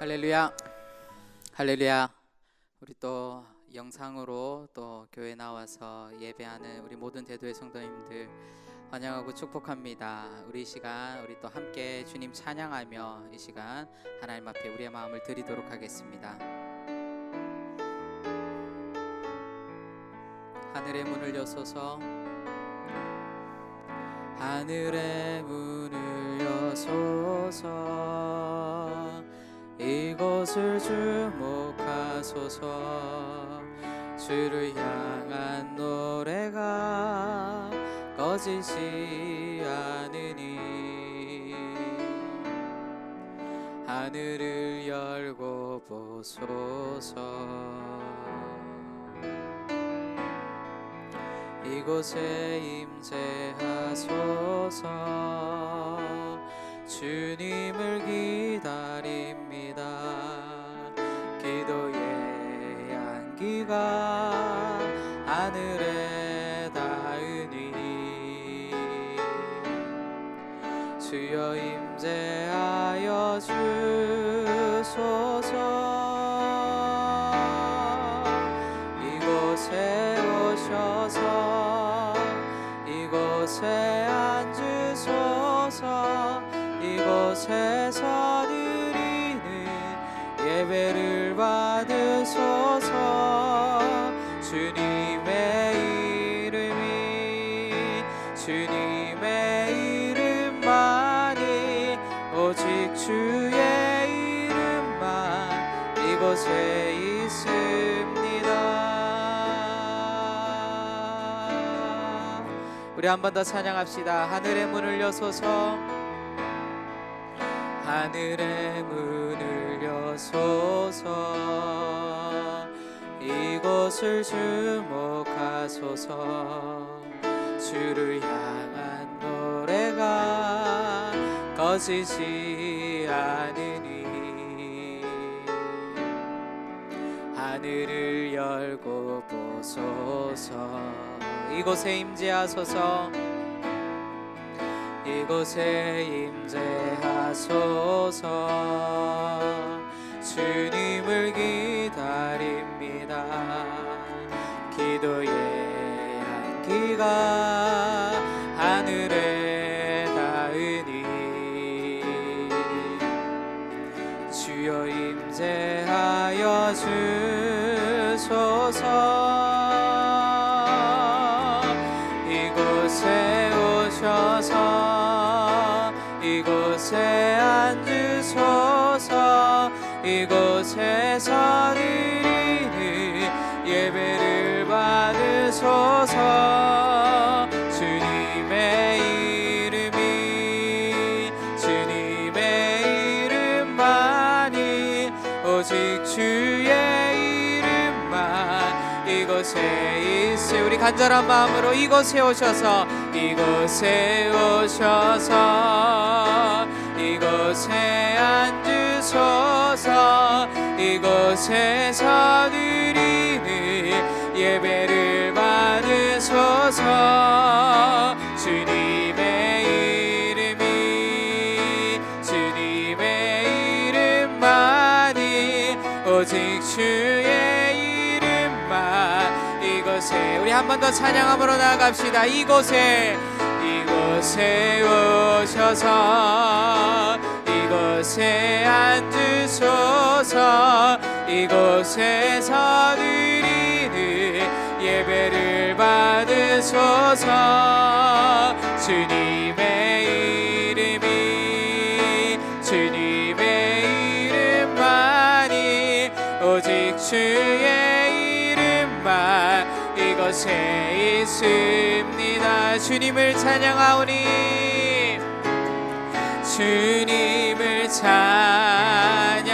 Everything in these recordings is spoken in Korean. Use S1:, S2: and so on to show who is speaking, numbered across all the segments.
S1: 할렐루야, 할렐루야. 우리 또 영상으로 또 교회 나와서 예배하는 우리 모든 대도의 성도님들 환영하고 축복합니다. 우리 이 시간 우리 또 함께 주님 찬양하며 이 시간 하나님 앞에 우리의 마음을 드리도록 하겠습니다. 하늘의 문을 여소서, 하늘의 문을 여소서, 이곳을 주목하소서. 주를 향한 노래가 꺼지지 않으니 하늘을 열고 보소서. 이곳에 임재하소서. 주님을 기다립니다. 기도의 향기가 하늘에 닿으니 주여 임재하여 주소서. 이곳에 오셔서 이곳에 앉으소서. 이곳에서 드리는 예배를 받으소서. 주님의 이름이 주님의 이름만이 오직 주의 이름만 이곳에 있습니다. 우리 한 번 더 찬양합시다. 하늘의 문을 여소서, 하늘의 문을 여소서. 이곳을 주목하소서. 주를 향한 노래가 꺼지지 않으니 하늘을 열고 보소서. 이곳에 임재하소서. 이곳에 임재하소서. 주님을 기다립니다. 기도의 향기가 하늘에 닿으니 주여 임재하여 주소서. 이곳에 오셔서 이곳에 앉으소서. 이곳에서 드리는 예배를 받으소서. 주님의 이름이 주님의 이름만이 오직 주의 이름만 이곳에 있으. 우리 간절한 마음으로 이곳에 오셔서 이곳에 오셔서 이곳에 앉으소서. 이곳에서 드리는 예배를 받으소서. 주님의 이름이 주님의 이름만이 오직 주의 이름만 이곳에. 우리 한 번 더 찬양함으로 나아갑시다. 이곳에 오셔서 이곳에 앉으소서. 이곳에서 드리는 예배를 받으소서. 주님의 이름이 주님의 이름만이 오직 주의 이름만 이곳에 있습니다. 주님을 찬양하오니 주님을 찬양하오니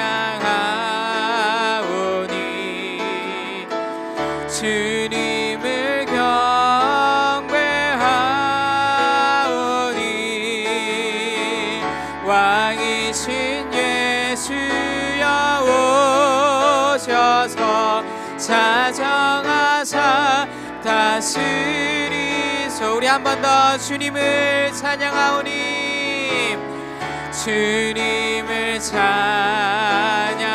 S1: 주님을 경배하오니 왕이신 예수여 오셔서 자정하사 다스리소. 우리 한 번 더 주님을 찬양하오니 주님을 찬양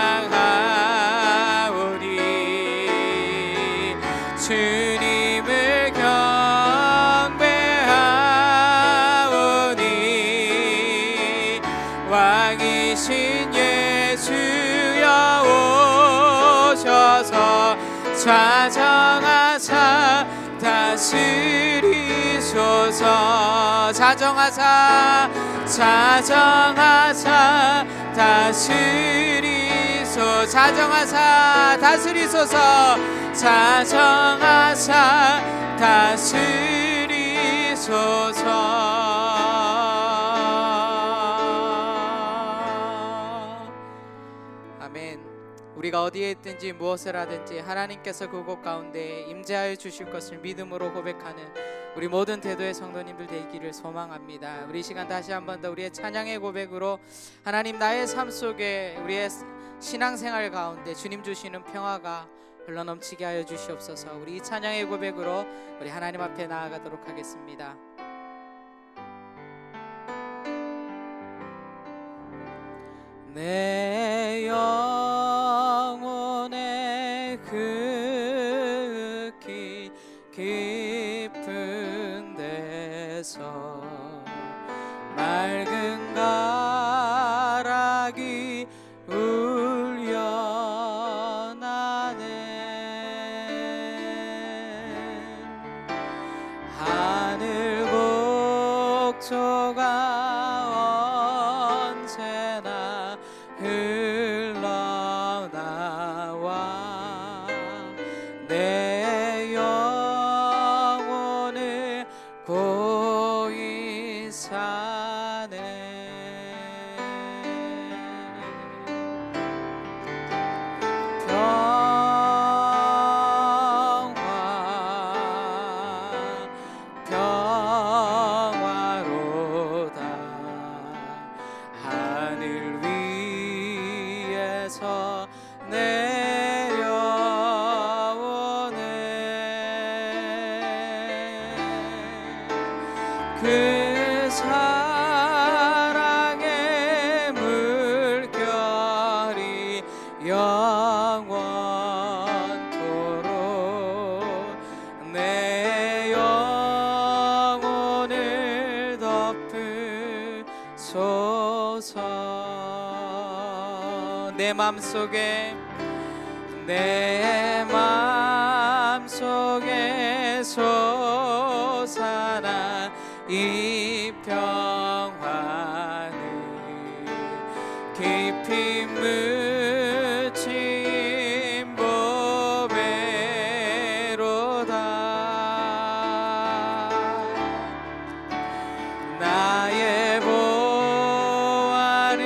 S1: 이신 예수여 오셔서 자정하사 다스리소서. 자정하사 다스리소서. 자정하사 다스리소서. 자정하사 다스리소서. 우리가 어디에 있든지 무엇을 하든지 하나님께서 그곳 가운데 임재하여 주실 것을 믿음으로 고백하는 우리 모든 대도의 성도님들 되기를 소망합니다. 우리 시간 다시 한 번 더 우리의 찬양의 고백으로 하나님, 나의 삶 속에 우리의 신앙생활 가운데 주님 주시는 평화가 흘러넘치게 하여 주시옵소서. 우리 이 찬양의 고백으로 우리 하나님 앞에 나아가도록 하겠습니다. 내 영혼의 그 깊은 데서 맑은 가락이 울려나네. 하늘 곡조가 언제나 흘러나와 내 영혼을 고이 사네. 평화로다 하늘 위에서 내려오네. 그 사랑의 물결이 영원토록 내 영혼을 덮으소서. 내 맘속에 솟아나 이 평화는 깊이 묻힌 보배로다. 나의 보화를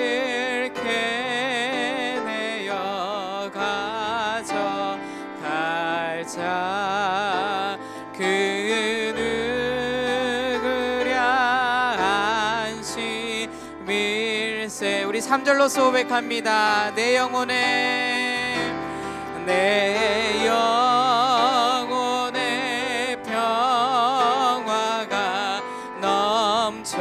S1: 캐내어 가져갈자. 그 누구랴 안심일세. 우리 3절로서 고백합니다. 내 영혼의 평화가 넘쳐남을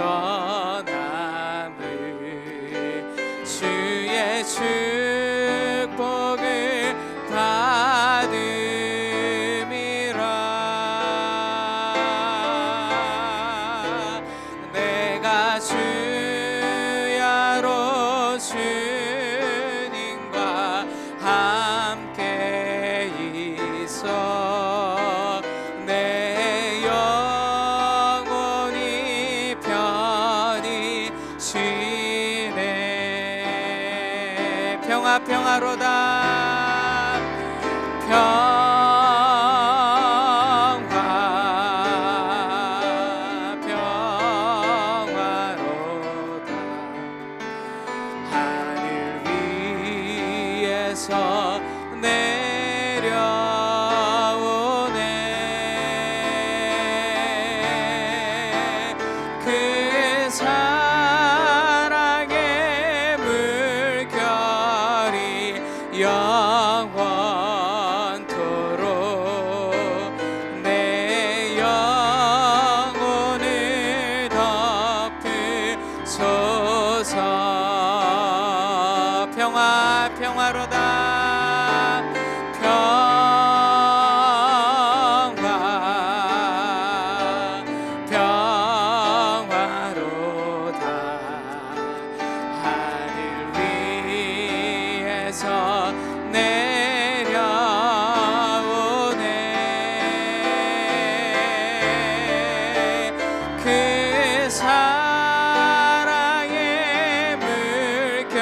S1: 주의 축복을 받음이라. 내가 주야로 주님과 함께 있어 내 영혼이 편히 쉬네. 평화로다 평화로다 하늘 위에서 내려오네. 그 사랑의 물결이 영원토록 내 영혼을 덮으소서. 평화로다 평화로다 하늘 위에서 내려오네. 그 사랑의 물결이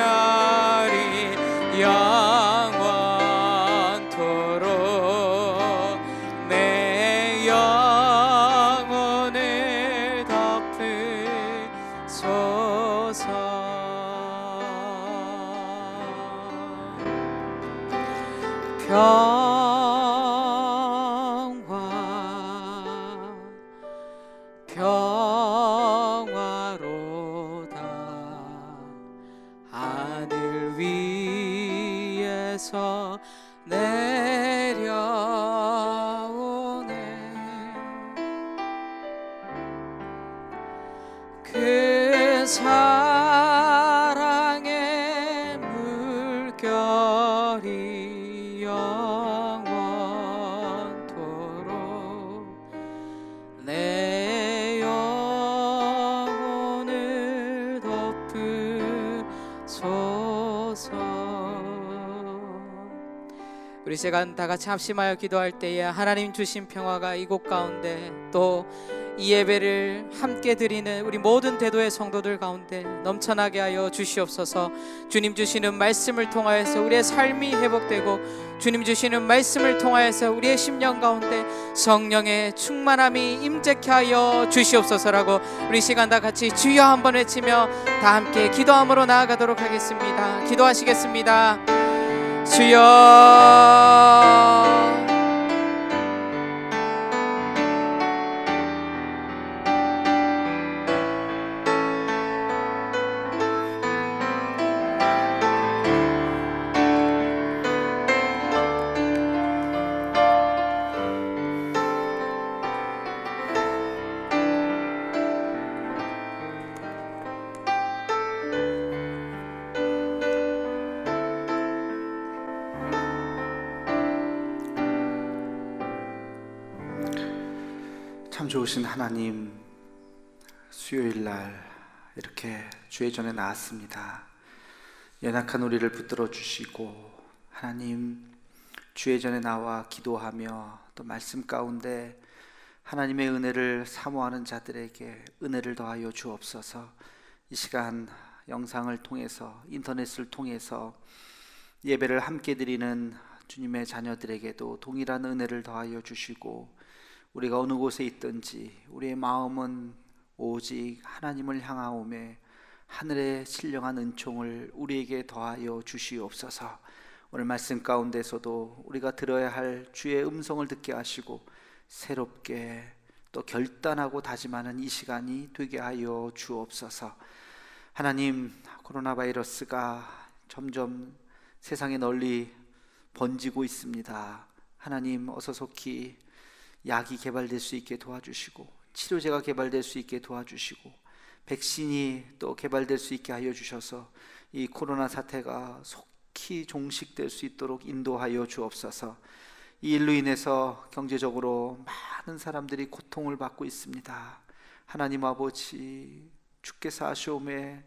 S1: 영원토록 내 영혼을 덮으소서. 평화로다 하늘 위에서 내려오네. 그 사랑의 물결이 영원토록 내 영혼을 덮으소서. 우리 시간 다 같이 합심하여 기도할 때에 하나님 주신 평화가 이곳 가운데 또 이 예배를 함께 드리는 우리 모든 대도의 성도들 가운데 넘쳐나게 하여 주시옵소서. 주님 주시는 말씀을 통하여서 우리의 삶이 회복되고, 주님 주시는 말씀을 통하여서 우리의 심령 가운데 성령의 충만함이 임재케 하여 주시옵소서라고 우리 시간 다 같이 주여 한번 외치며 다 함께 기도함으로 나아가도록 하겠습니다. 기도하시겠습니다. 주여.
S2: 참 좋으신 하나님, 수요일 날 이렇게 주의 전에 나왔습니다. 연약한 우리를 붙들어 주시고, 하나님 주의 전에 나와 기도하며 또 말씀 가운데 하나님의 은혜를 사모하는 자들에게 은혜를 더하여 주옵소서. 이 시간 영상을 통해서, 인터넷을 통해서 예배를 함께 드리는 주님의 자녀들에게도 동일한 은혜를 더하여 주시고, 우리가 어느 곳에 있든지 우리의 마음은 오직 하나님을 향하오매 하늘의 신령한 은총을 우리에게 더하여 주시옵소서. 오늘 말씀 가운데서도 우리가 들어야 할 주의 음성을 듣게 하시고 새롭게 또 결단하고 다짐하는 이 시간이 되게 하여 주옵소서. 하나님, 코로나 바이러스가 점점 세상에 널리 번지고 있습니다. 하나님, 어서 속히 약이 개발될 수 있게 도와주시고, 치료제가 개발될 수 있게 도와주시고, 백신이 또 개발될 수 있게 하여 주셔서 이 코로나 사태가 속히 종식될 수 있도록 인도하여 주옵소서. 이 일로 인해서 경제적으로 많은 사람들이 고통을 받고 있습니다. 하나님 아버지, 주께서 하시오매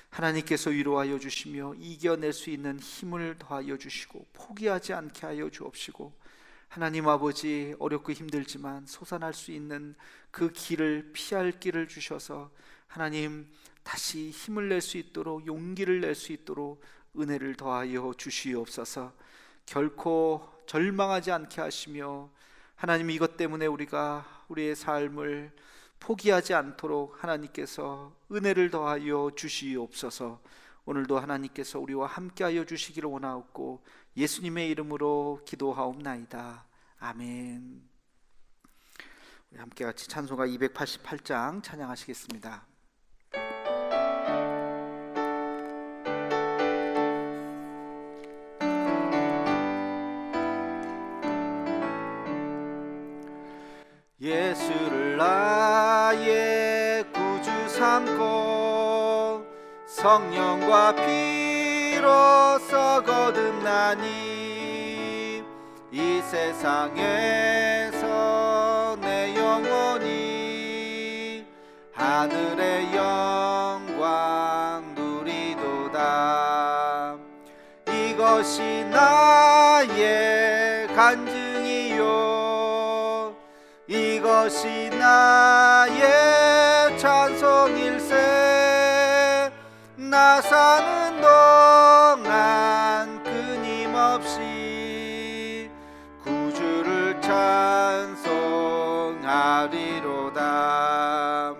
S2: 하나님께서 위로하여 주시며 이겨낼 수 있는 힘을 더하여 주시고 포기하지 않게 하여 주옵시고, 하나님 아버지, 어렵고 힘들지만 솟아날 수 있는 그 길을, 피할 길을 주셔서 하나님 다시 힘을 낼 수 있도록, 용기를 낼 수 있도록 은혜를 더하여 주시옵소서. 결코 절망하지 않게 하시며 하나님, 이것 때문에 우리가 우리의 삶을 포기하지 않도록 하나님께서 은혜를 더하여 주시옵소서. 오늘도 하나님께서 우리와 함께하여 주시기를 원하옵고 예수님의 이름으로 기도하옵나이다. 아멘. 우리 함께 같이 찬송가 288장 찬양하시겠습니다. 예수를 나의 구주 삼고 성령과 피로써 거듭나니 이 세상에서 내 영혼이 하늘의 영광 누리도다. 이것 이것이 나의 간증이요 이것이 나의 찬송일세 나 사는 동안 끊임없이 구주를 찬송하리로다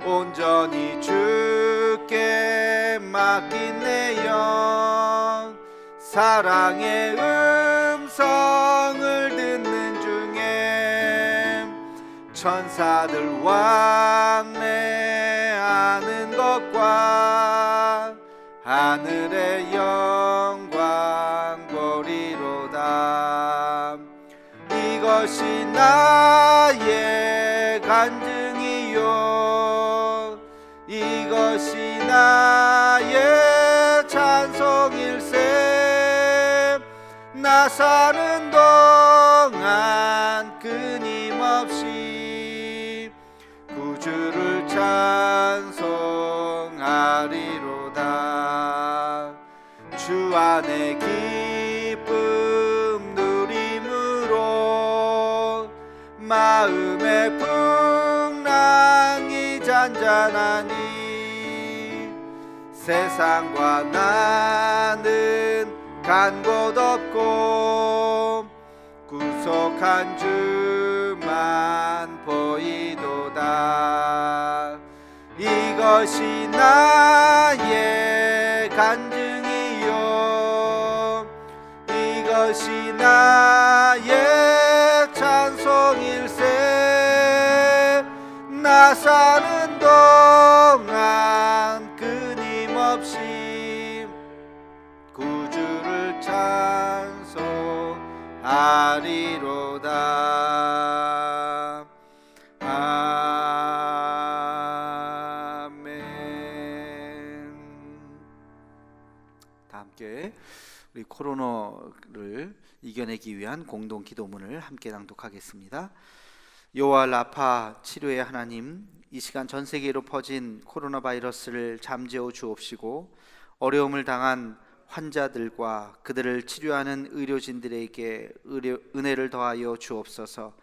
S2: 온전히 주께 맡긴 내 영 사랑의 음성을 듣는 중에 천사들 왕래하는 것과 하늘의 영광 보리로다 이것이 나의 간증이요 이것이 나의 찬송일세 나 사는 동안 끊임없이 구주를 찬송하리로다 주 안에 기쁨 누림으로 마음의 풍랑이 잔잔하니 세상과 나는 간 곳 없고 구속한 주만 보이도다 이것이 나의 간증이요 이것이 나의 찬송일세 나 사는 동안 끊임없이 구주를 찬송하리로다 아멘. 다 함께 우리 코로나를 이겨내기 위한 공동 기도문을 함께 낭독하겠습니다. 여호와 라파 치료의 하나님, 이 시간 전 세계로 퍼진 코로나 바이러스를 잠재워 주옵시고 어려움을 당한 환자들과 그들을 치료하는 의료진들에게 은혜를 더하여 주옵소서.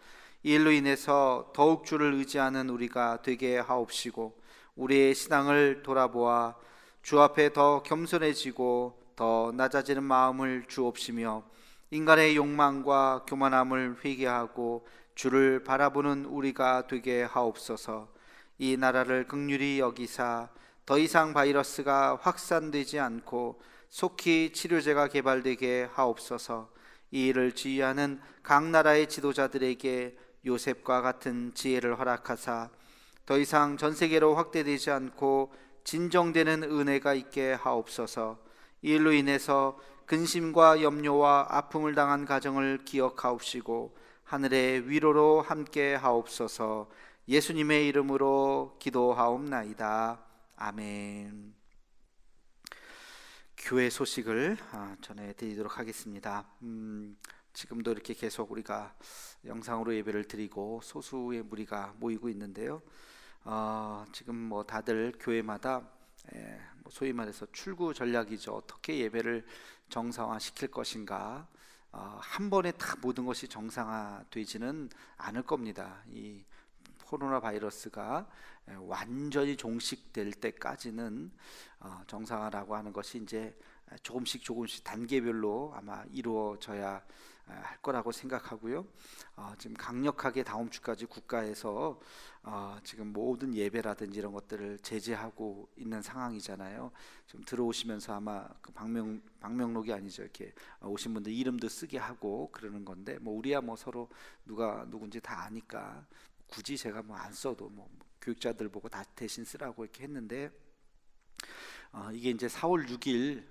S2: 이 일로 인해서 더욱 주를 의지하는 우리가 되게 하옵시고 우리의 신앙을 돌아보아 주 앞에 더 겸손해지고 더 낮아지는 마음을 주옵시며 인간의 욕망과 교만함을 회개하고 주를 바라보는 우리가 되게 하옵소서. 이 나라를 긍휼히 여기사 더 이상 바이러스가 확산되지 않고 속히 치료제가 개발되게 하옵소서. 이 일을 지휘하는 각 나라의 지도자들에게 요셉과 같은 지혜를 허락하사 더 이상 전 세계로 확대되지 않고 진정되는 은혜가 있게 하옵소서. 이 일로 인해서 근심과 염려와 아픔을 당한 가정을 기억하옵시고 하늘의 위로로 함께 하옵소서. 예수님의 이름으로 기도하옵나이다. 아멘. 교회 소식을 전해드리도록 하겠습니다. 지금도 이렇게 계속 우리가 영상으로 예배를 드리고 소수의 무리가 모이고 있는데요. 지금 뭐 다들 교회마다 소위 말해서 출구 전략이죠. 어떻게 예배를 정상화시킬 것인가. 한 번에 다 모든 것이 정상화되지는 않을 겁니다. 이 코로나 바이러스가 완전히 종식될 때까지는 정상화라고 하는 것이 이제 조금씩 단계별로 아마 이루어져야 할 거라고 생각하고요. 지금 강력하게 다음 주까지 국가에서 지금 모든 예배라든지 이런 것들을 제재하고 있는 상황이잖아요. 지금 들어오시면서 아마 그 방명록이 아니죠. 이렇게 오신 분들 이름도 쓰게 하고 그러는 건데 뭐 우리야 뭐 서로 누가 누군지 다 아니까 굳이 제가 뭐 안 써도 뭐 교육자들 보고 다 대신 쓰라고 이렇게 했는데 이게 이제 4월 6일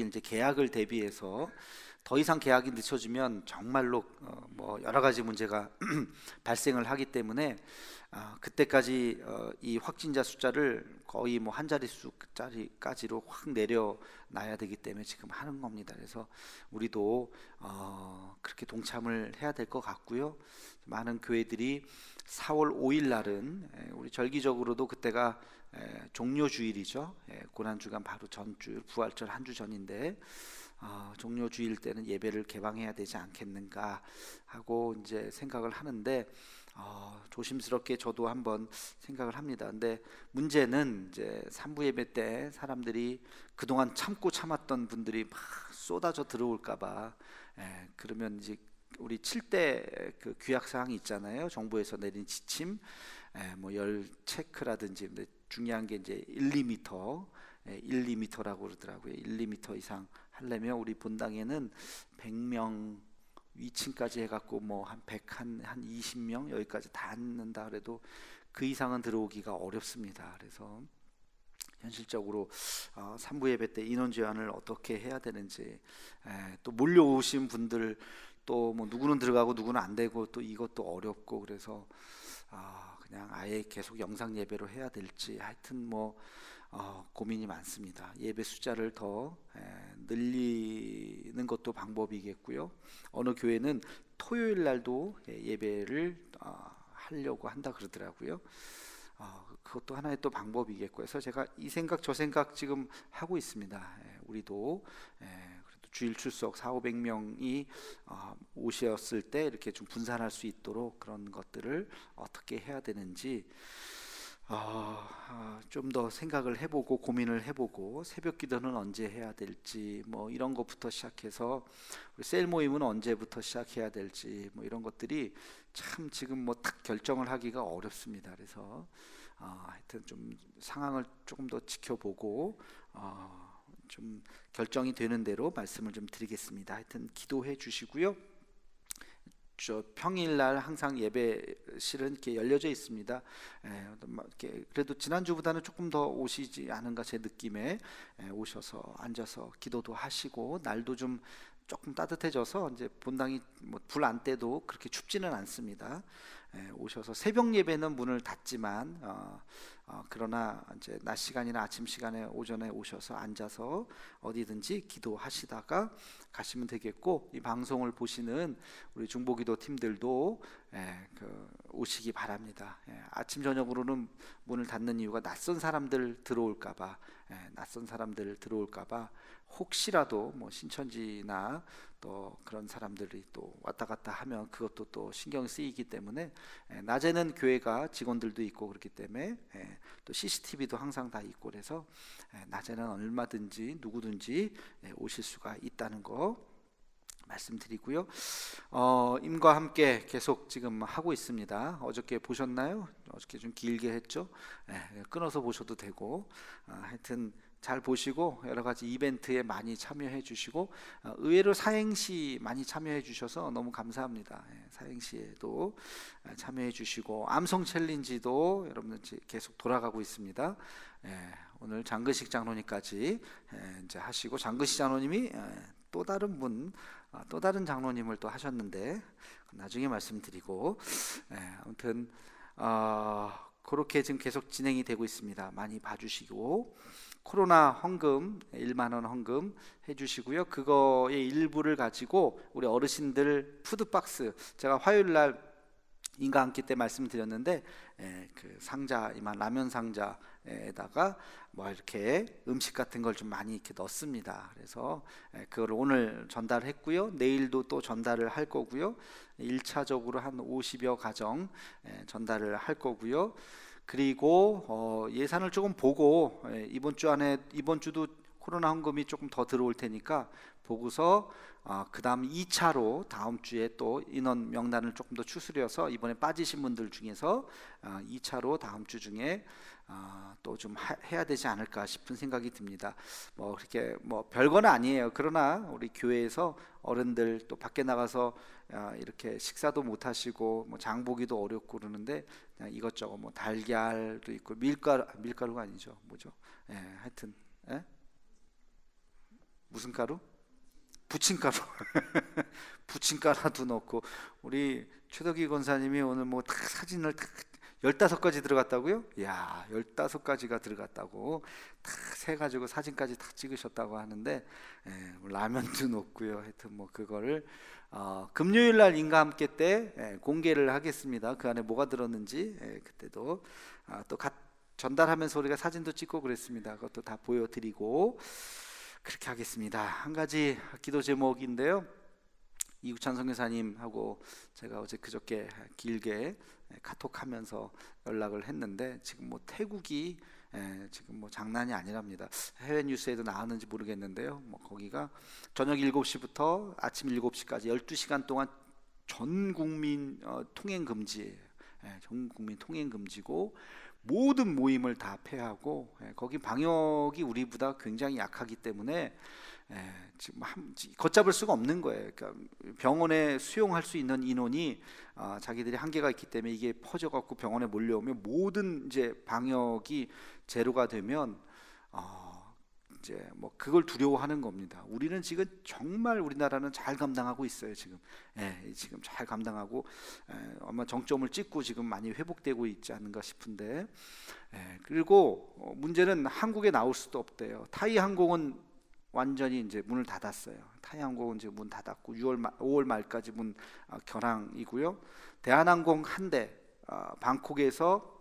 S2: 이제 개학을 대비해서 더 이상 개학이 늦춰지면 정말로 뭐 여러 가지 문제가 발생을 하기 때문에 그때까지 이 확진자 숫자를 거의 뭐 한 자릿수까지로 확 내려놔야 되기 때문에 지금 하는 겁니다. 그래서 우리도 그렇게 동참을 해야 될 것 같고요. 많은 교회들이 4월 5일 날은 우리 절기적으로도 그때가 종료주일이죠. 고난주간 바로 전주 부활절 한 주 전인데 종료주일 때는 예배를 개방해야 되지 않겠는가 하고 이제 생각을 하는데 조심스럽게 저도 한번 생각을 합니다. 근데 문제는 이제 산부 예배 때 사람들이 그동안 참고 참았던 분들이 막 쏟아져 들어올까봐 그러면 이제 우리 7대 그 규약 사항이 있잖아요. 정부에서 내린 지침, 뭐 열 체크라든지. 근데 중요한 게 이제 1, 2m, 1, 2m라고 그러더라고요. 1, 2m 이상 하려면 우리 본당에는 100명 위층까지 해갖고 뭐 한 100, 한 20명 여기까지 다 앉는다 그래도 그 이상은 들어오기가 어렵습니다. 그래서 현실적으로 산부 예배 때 인원 제한을 어떻게 해야 되는지, 또 몰려오신 분들 또 뭐 누구는 들어가고 누구는 안 되고 또 이것도 어렵고 그래서 그냥 아예 계속 영상 예배로 해야 될지 하여튼 뭐 고민이 많습니다. 예배 숫자를 더 늘리는 것도 방법이겠고요. 어느 교회는 토요일 날도 예배를 하려고 한다 그러더라고요. 그것도 하나의 또 방법이겠고 해서 제가 이 생각 저 생각 지금 하고 있습니다. 우리도 그래도 주일 출석 400~500명이 오셨을 때 이렇게 좀 분산할 수 있도록 그런 것들을 어떻게 해야 되는지 좀 더 생각을 해보고 고민을 해보고 새벽 기도는 언제 해야 될지 뭐 이런 것부터 시작해서 우리 셀 모임은 언제부터 시작해야 될지 뭐 이런 것들이 참 지금 뭐 딱 결정을 하기가 어렵습니다. 그래서 하여튼 좀 상황을 조금 더 지켜보고 좀 결정이 되는 대로 말씀을 좀 드리겠습니다. 하여튼 기도해 주시고요. 저 평일날 항상 예배실은 이렇게 열려져 있습니다. 그래도 지난주보다는 조금 더 오시지 않은가 제 느낌에 오셔서 앉아서 기도도 하시고 날도 좀 조금 따뜻해져서 이제 본당이 뭐 불 안 때도 그렇게 춥지는 않습니다. 오셔서 새벽 예배는 문을 닫지만 그러나 이제 낮 시간이나 아침 시간에 오전에 오셔서 앉아서 어디든지 기도하시다가 가시면 되겠고 이 방송을 보시는 우리 중보기도 팀들도 오시기 바랍니다. 아침 저녁으로는 문을 닫는 이유가 낯선 사람들 들어올까봐 혹시라도 뭐 신천지나 또 그런 사람들이 또 왔다 갔다 하면 그것도 또 신경 쓰이기 때문에 낮에는 교회가 직원들도 있고 그렇기 때문에 또 CCTV도 항상 다 있고 그래서 낮에는 얼마든지 누구든지 오실 수가 있다는 거 말씀드리고요. 임과 함께 계속 지금 하고 있습니다. 어저께 보셨나요? 어저께 좀 길게 했죠. 끊어서 보셔도 되고 하여튼 잘 보시고 여러 가지 이벤트에 많이 참여해 주시고 의외로 사행시 많이 참여해 주셔서 너무 감사합니다. 사행시에도 참여해 주시고 암송 챌린지도 여러분들 계속 돌아가고 있습니다. 오늘 장근식 장로님까지 이제 하시고 장근식 장로님이 또 다른 장로님을 또 하셨는데 나중에 말씀드리고 아무튼 그렇게 지금 계속 진행이 되고 있습니다. 많이 봐주시고 코로나 헌금 1만 원 헌금 해주시고요. 그거의 일부를 가지고 우리 어르신들 푸드박스 제가 화요일 날 인가 앉기 때 말씀드렸는데 그 상자 이만 라면 상자에다가 뭐 이렇게 음식 같은 걸 좀 많이 이렇게 넣습니다. 그래서 그걸 오늘 전달했고요. 내일도 또 전달을 할 거고요. 1차적으로 한 50여 가정 전달을 할 거고요. 그리고 예산을 조금 보고 이번 주도 코로나 헌금이 조금 더 들어올 테니까 보고서 그 다음 2차로 다음 주에 또 인원 명단을 조금 더 추스려서 이번에 빠지신 분들 중에서 2차로 다음 주 중에 또 좀 해야 되지 않을까 싶은 생각이 듭니다. 뭐 그렇게 뭐 별건 아니에요. 그러나 우리 교회에서 어른들 또 밖에 나가서 이렇게 식사도 못 하시고 뭐 장보기도 어렵고 그러는데 그냥 이것저것 뭐 달걀도 있고 밀가루가 아니죠. 뭐죠? 하여튼 무슨 가루? 부침가루. 부침가루도 넣고 우리 최덕기 권사님이 오늘 뭐 다 사진을 다 15가지 들어갔다고요? 이야, 15가지가 들어갔다고 다 세가지고 사진까지 다 찍으셨다고 하는데, 라면도 넣고요. 하여튼 뭐 그거를 금요일 날 인과 함께 때 공개를 하겠습니다. 그 안에 뭐가 들었는지 그때도 또 전달하면서 우리가 사진도 찍고 그랬습니다. 그것도 다 보여드리고 그렇게 하겠습니다. 한 가지 기도 제목인데요. 이구찬 선교사님하고 제가 어제 그저께 길게 카톡하면서 연락을 했는데, 지금 뭐 태국이 지금 뭐 장난이 아니랍니다. 해외 뉴스에도 나왔는지 모르겠는데요. 뭐 거기가 저녁 7시부터 아침 7시까지 12시간 동안 전 국민 통행 금지예요. 전 국민 통행 금지고 모든 모임을 다 폐하고, 거기 방역이 우리보다 굉장히 약하기 때문에 지금 걷잡을 수가 없는 거예요. 그러니까 병원에 수용할 수 있는 인원이 자기들이 한계가 있기 때문에 이게 퍼져갖고 병원에 몰려오면 모든 이제 방역이 제로가 되면 이제 뭐 그걸 두려워하는 겁니다. 우리는 지금 정말 우리나라는 잘 감당하고 있어요. 지금 지금 잘 감당하고 아마 정점을 찍고 지금 많이 회복되고 있지 않는가 싶은데, 그리고 문제는 한국에 나올 수도 없대요. 타이 항공은 완전히 이제 문을 닫았어요. 타이항공은 이제 문 닫았고 5월 말까지 문 결항이고요. 대한항공 한 대 방콕에서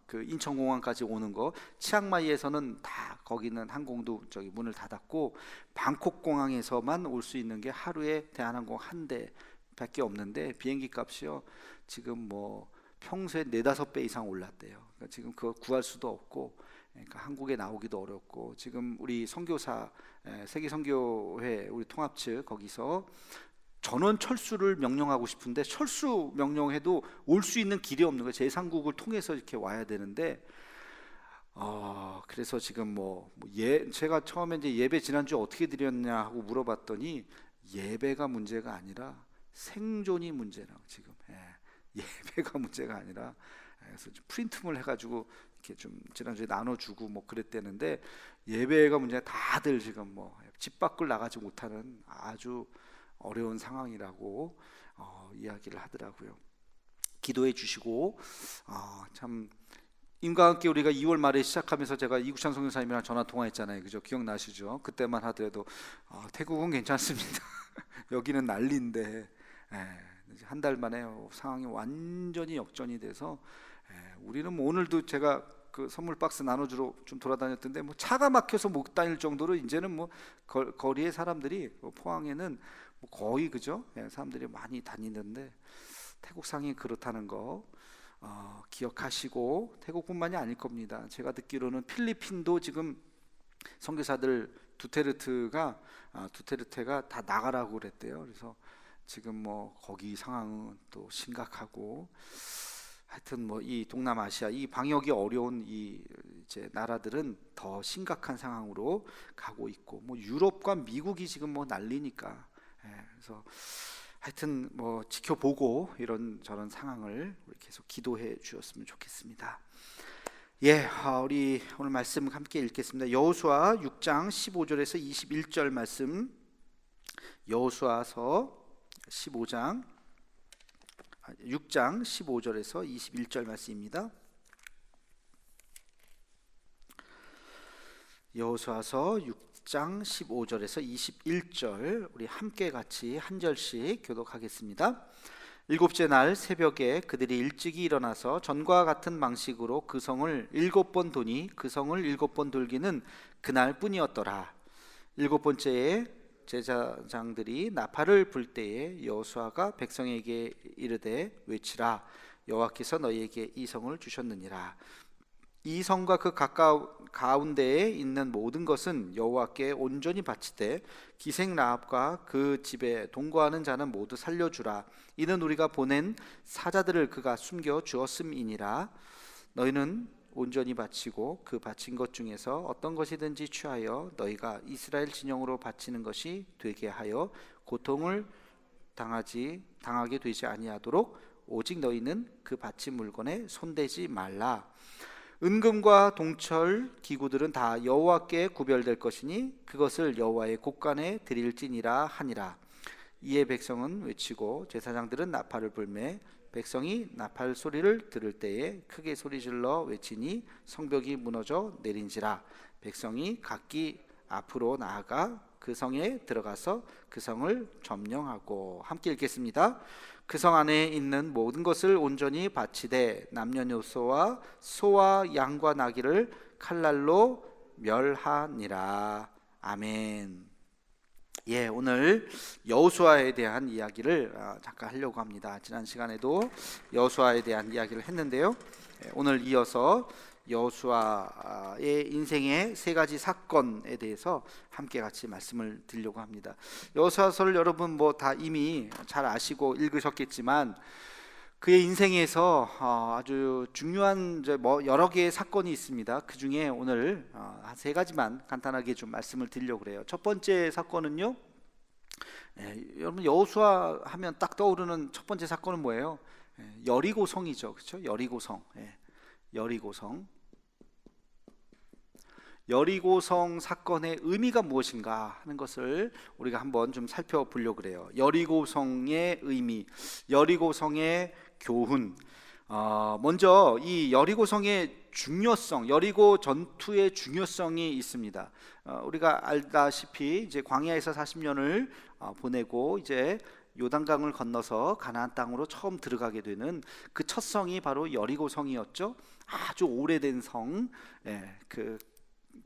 S2: 그 인천공항까지 오는 거, 치앙마이에서는 다 거기는 항공도 저기 문을 닫았고, 방콕 공항에서만 올 수 있는 게 하루에 대한항공 한 대밖에 없는데 비행기 값이요 지금 뭐 평소에 4-5배 이상 올랐대요. 그러니까 지금 그거 구할 수도 없고, 그러니까 한국에 나오기도 어렵고, 지금 우리 선교사 세계 선교회 우리 통합 측 거기서 전원 철수를 명령하고 싶은데, 철수 명령해도 올 수 있는 길이 없는 거예요. 제3국을 통해서 이렇게 와야 되는데, 그래서 지금 제가 처음에 이제 예배 지난주 어떻게 드렸냐 하고 물어봤더니, 예배가 문제가 아니라 생존이 문제라고 지금. 예배가 문제가 아니라, 그래서 프린트물 해가지고 이렇게 좀 지난주에 나눠주고 뭐 그랬대는데, 예배가 문제가 다들 지금 뭐 집 밖을 나가지 못하는 아주 어려운 상황이라고 이야기를 하더라고요. 기도해 주시고, 참 임과 함께 우리가 2월 말에 시작하면서 제가 이구찬 선교사님이랑 전화 통화했잖아요. 그죠? 기억나시죠? 그때만 하더라도 태국은 괜찮습니다. 여기는 난리인데, 한 달 만에 상황이 완전히 역전이 돼서, 우리는 뭐 오늘도 제가 그 선물 박스 나눠주러 좀 돌아다녔던데, 뭐 차가 막혀서 못 다닐 정도로 이제는 뭐 거리에 사람들이 포항에는 뭐 거의 그죠? 사람들이 많이 다니는데, 태국 상황이 그렇다는 거 기억하시고, 태국뿐만이 아닐 겁니다. 제가 듣기로는 필리핀도 지금 선교사들 두테르테가 다 나가라고 그랬대요. 그래서 지금 뭐 거기 상황은 또 심각하고, 하여튼 뭐 이 동남아시아 이 방역이 어려운 이 이제 나라들은 더 심각한 상황으로 가고 있고, 뭐 유럽과 미국이 지금 뭐 난리니까, 그래서 하여튼 뭐 지켜보고 이런 저런 상황을 우리 계속 기도해 주셨으면 좋겠습니다. 우리 오늘 말씀 함께 읽겠습니다. 여호수아 6장 15절에서 21절 말씀, 여호수아서 6장 15절에서 21절 말씀입니다. 여호수아서 6장 15절에서 21절 우리 함께 같이 한 절씩 교독하겠습니다. 일곱째 날 새벽에 그들이 일찍이 일어나서 전과 같은 방식으로 그 성을 7번 도니 그 성을 7번 돌기는 그날 뿐이었더라. 7번째에 제사장들이 나팔을 불 때에 여호수아가 백성에게 이르되 외치라, 여호와께서 너희에게 이 성을 주셨느니라. 이 성과 그 가운데에 있는 모든 것은 여호와께 온전히 바치되 기생 라합과 그 집에 동거하는 자는 모두 살려주라. 이는 우리가 보낸 사자들을 그가 숨겨 주었음이니라. 너희는 온전히 바치고 그 바친 것 중에서 어떤 것이든지 취하여 너희가 이스라엘 진영으로 바치는 것이 되게 하여 고통을 당하게 되지 아니하도록 오직 너희는 그 바친 물건에 손대지 말라. 은금과 동철 기구들은 다 여호와께 구별될 것이니 그것을 여호와의 곳간에 드릴지니라 하니라. 이에 백성은 외치고 제사장들은 나팔을 불매 백성이 나팔 소리를 들을 때에 크게 소리질러 외치니 성벽이 무너져 내린지라. 백성이 각기 앞으로 나아가 그 성에 들어가서 그 성을 점령하고. 함께 읽겠습니다. 그 성 안에 있는 모든 것을 온전히 바치되 남녀노소와 소와 양과 나귀를 칼날로 멸하니라. 아멘. 예, 오늘 여호수아에 대한 이야기를 잠깐 하려고 합니다. 지난 시간에도 여호수아에 대한 이야기를 했는데요. 오늘 이어서 여호수아의 인생의 세 가지 사건에 대해서 함께 같이 말씀을 드리려고 합니다. 여호수아서를 여러분 뭐 다 이미 잘 아시고 읽으셨겠지만 그의 인생에서 아주 중요한 뭐 여러 개의 사건이 있습니다. 그 중에 오늘 한 세 가지만 간단하게 좀 말씀을 드리려고 그래요. 첫 번째 사건은요, 여러분 여호수아 하면 딱 떠오르는 첫 번째 사건은 뭐예요? 여리고성이죠, 그렇죠? 여리고성. 여리고성. 여리고성 사건의 의미가 무엇인가 하는 것을 우리가 한번 좀 살펴보려고 그래요. 여리고성의 의미, 여리고성의 교훈. 먼저 이 여리고성의 중요성, 여리고 전투의 중요성이 있습니다. 우리가 알다시피 이제 광야에서 40년을 보내고 이제 요단강을 건너서 가나안 땅으로 처음 들어가게 되는 그 첫 성이 바로 여리고성이었죠. 아주 오래된 성, 그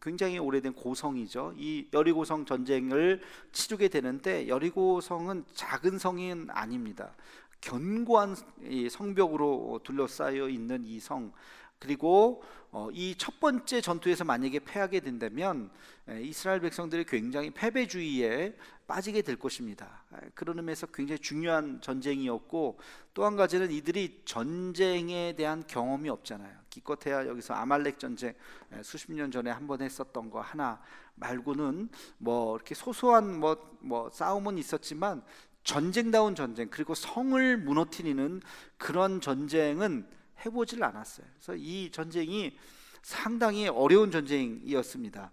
S2: 굉장히 오래된 고성이죠. 이 여리고성 전쟁을 치르게 되는데 여리고성은 작은 성은 아닙니다. 견고한 이 성벽으로 둘러싸여 있는 이 성, 그리고 이 첫 번째 전투에서 만약에 패하게 된다면 이스라엘 백성들이 굉장히 패배주의에 빠지게 될 것입니다. 그런 의미에서 굉장히 중요한 전쟁이었고, 또 한 가지는 이들이 전쟁에 대한 경험이 없잖아요. 기껏해야 여기서 아말렉 전쟁 수십 년 전에 한번 했었던 거 하나 말고는 뭐 이렇게 소소한 뭐 싸움은 있었지만 전쟁다운 전쟁, 그리고 성을 무너뜨리는 그런 전쟁은 해보질 않았어요. 그래서 이 전쟁이 상당히 어려운 전쟁이었습니다.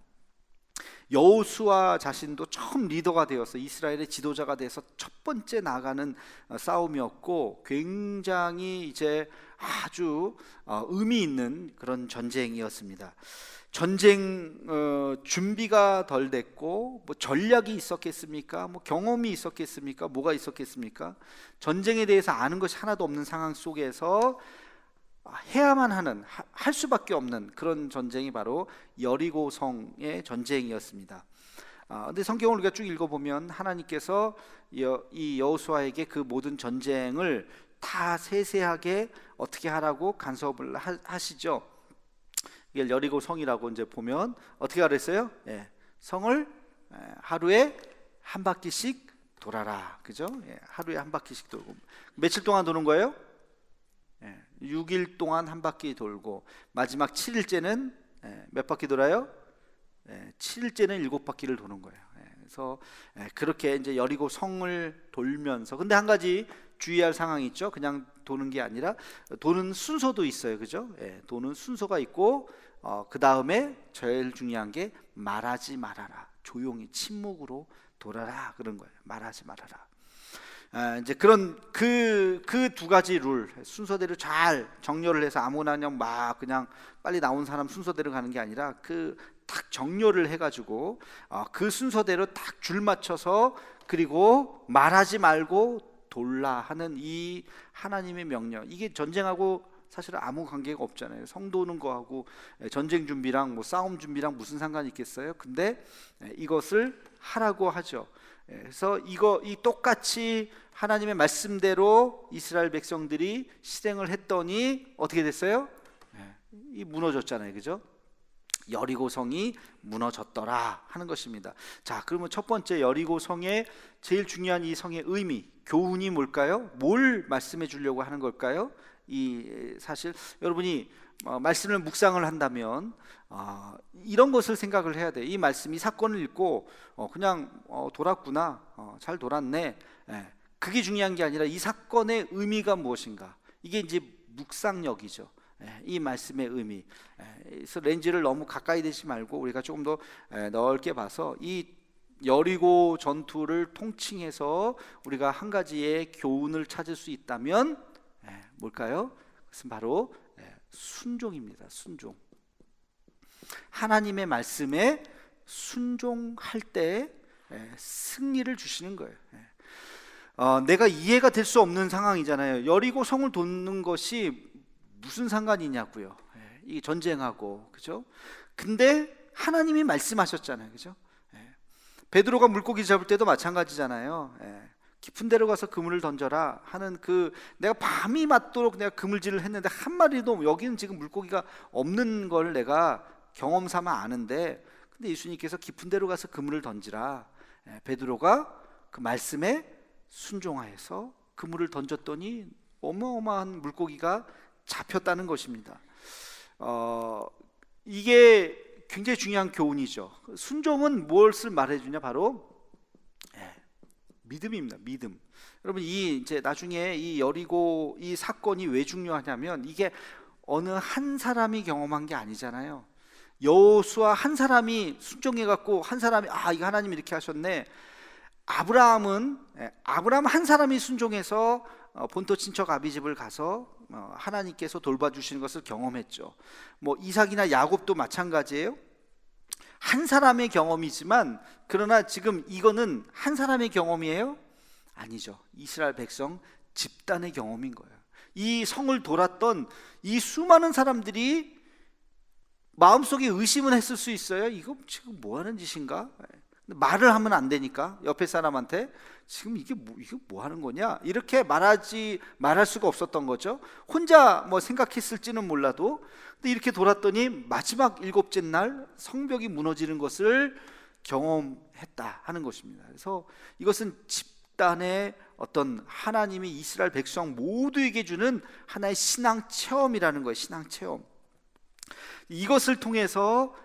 S2: 여호수아 자신도 처음 리더가 되어서 이스라엘의 지도자가 돼서 첫 번째 나가는 싸움이었고, 굉장히 이제 아주 의미 있는 그런 전쟁이었습니다. 전쟁 준비가 덜 됐고, 뭐 전략이 있었겠습니까? 뭐 경험이 있었겠습니까? 뭐가 있었겠습니까? 전쟁에 대해서 아는 것이 하나도 없는 상황 속에서 해야만 하는, 할 수밖에 없는 그런 전쟁이 바로 여리고성의 전쟁이었습니다. 근데 성경을 우리가 쭉 읽어보면 하나님께서 이 여호수아에게 그 모든 전쟁을 다 세세하게 어떻게 하라고 간섭을 하시죠. 이게 여리고성이라고 이제 보면 어떻게 하랬어요? 성을 하루에 한 바퀴씩 돌아라, 그죠? 하루에 한 바퀴씩 돌고. 며칠 동안 도는 거예요? 6일 동안 한 바퀴 돌고, 마지막 7일째는 몇 바퀴 돌아요? 7일째는 7바퀴를 도는 거예요. 그래서 그렇게 이제 여리고 성을 돌면서, 근데 한 가지 주의할 상황이 있죠. 그냥 도는 게 아니라 도는 순서도 있어요, 그죠? 도는 순서가 있고, 그 다음에 제일 중요한 게 말하지 말아라, 조용히 침묵으로 돌아라, 그런 거예요. 말하지 말아라. 이제 그런 그 두 가지 룰, 순서대로 잘 정렬을 해서 아무나 그냥 빨리 나온 사람 순서대로 가는 게 아니라 그 딱 정렬을 해가지고 그 순서대로 딱 줄 맞춰서, 그리고 말하지 말고 돌라 하는 이 하나님의 명령, 이게 전쟁하고 사실은 아무 관계가 없잖아요. 성도는 거하고 전쟁 준비랑 뭐 싸움 준비랑 무슨 상관이 있겠어요? 근데 이것을 하라고 하죠. 그래서 이 똑같이 하나님의 말씀대로 이스라엘 백성들이 실행을 했더니 어떻게 됐어요? 이 무너졌잖아요, 그죠? 여리고성이 무너졌더라 하는 것입니다. 자, 그러면 첫 번째 여리고성의 제일 중요한 이 성의 의미, 교훈이 뭘까요? 뭘 말씀해 주려고 하는 걸까요? 사실 여러분이 말씀을 묵상을 한다면 이런 것을 생각을 해야 돼. 이 말씀, 이 사건을 읽고 그냥 돌았구나, 잘 돌았네, 그게 중요한 게 아니라 이 사건의 의미가 무엇인가, 이게 이제 묵상력이죠. 이 말씀의 의미. 그래서 렌즈를 너무 가까이 대지 말고 우리가 조금 더 넓게 봐서 이 여리고 전투를 통칭해서 우리가 한 가지의 교훈을 찾을 수 있다면 뭘까요? 그것은 바로 순종입니다. 순종. 하나님의 말씀에 순종할 때 승리를 주시는 거예요. 내가 이해가 될 수 없는 상황이잖아요. 여리고 성을 돕는 것이 무슨 상관이냐고요. 이 전쟁하고, 그죠? 근데 하나님이 말씀하셨잖아요, 그죠? 베드로가 물고기 잡을 때도 마찬가지잖아요. 깊은 데로 가서 그물을 던져라 하는 내가 밤이 맞도록 내가 그물질을 했는데 한 마리도, 여기는 지금 물고기가 없는 걸 내가 경험 삼아 아는데, 근데 예수님께서 깊은 데로 가서 그물을 던지라. 베드로가 그 말씀에 순종하여서 그물을 던졌더니 어마어마한 물고기가 잡혔다는 것입니다. 이게 굉장히 중요한 교훈이죠. 순종은 무엇을 말해주냐? 바로 믿음입니다. 믿음. 여러분, 이제 나중에 이 여리고 이 사건이 왜 중요하냐면, 이게 어느 한 사람이 경험한 게 아니잖아요. 여호수아 한 사람이 순종해갖고 한 사람이 이거 하나님이 이렇게 하셨네. 아브라함 한 사람이 순종해서 본토 친척 아비집을 가서 하나님께서 돌봐주시는 것을 경험했죠. 이삭이나 야곱도 마찬가지예요. 한 사람의 경험이지만, 그러나 지금 이거는 한 사람의 경험이에요? 아니죠. 이스라엘 백성 집단의 경험인 거예요. 이 성을 돌았던 이 수많은 사람들이 마음속에 의심은 했을 수 있어요. 이거 지금 뭐 하는 짓인가? 말을 하면 안 되니까 옆에 사람한테 지금 이게 뭐 하는 거냐? 이렇게 말할 수가 없었던 거죠. 혼자 생각했을지는 몰라도. 근데 이렇게 돌았더니 마지막 7째 날 성벽이 무너지는 것을 경험했다 하는 것입니다. 그래서 이것은 집단의 어떤 하나님이 이스라엘 백성 모두에게 주는 하나의 신앙 체험이라는 거예요. 신앙 체험. 이것을 통해서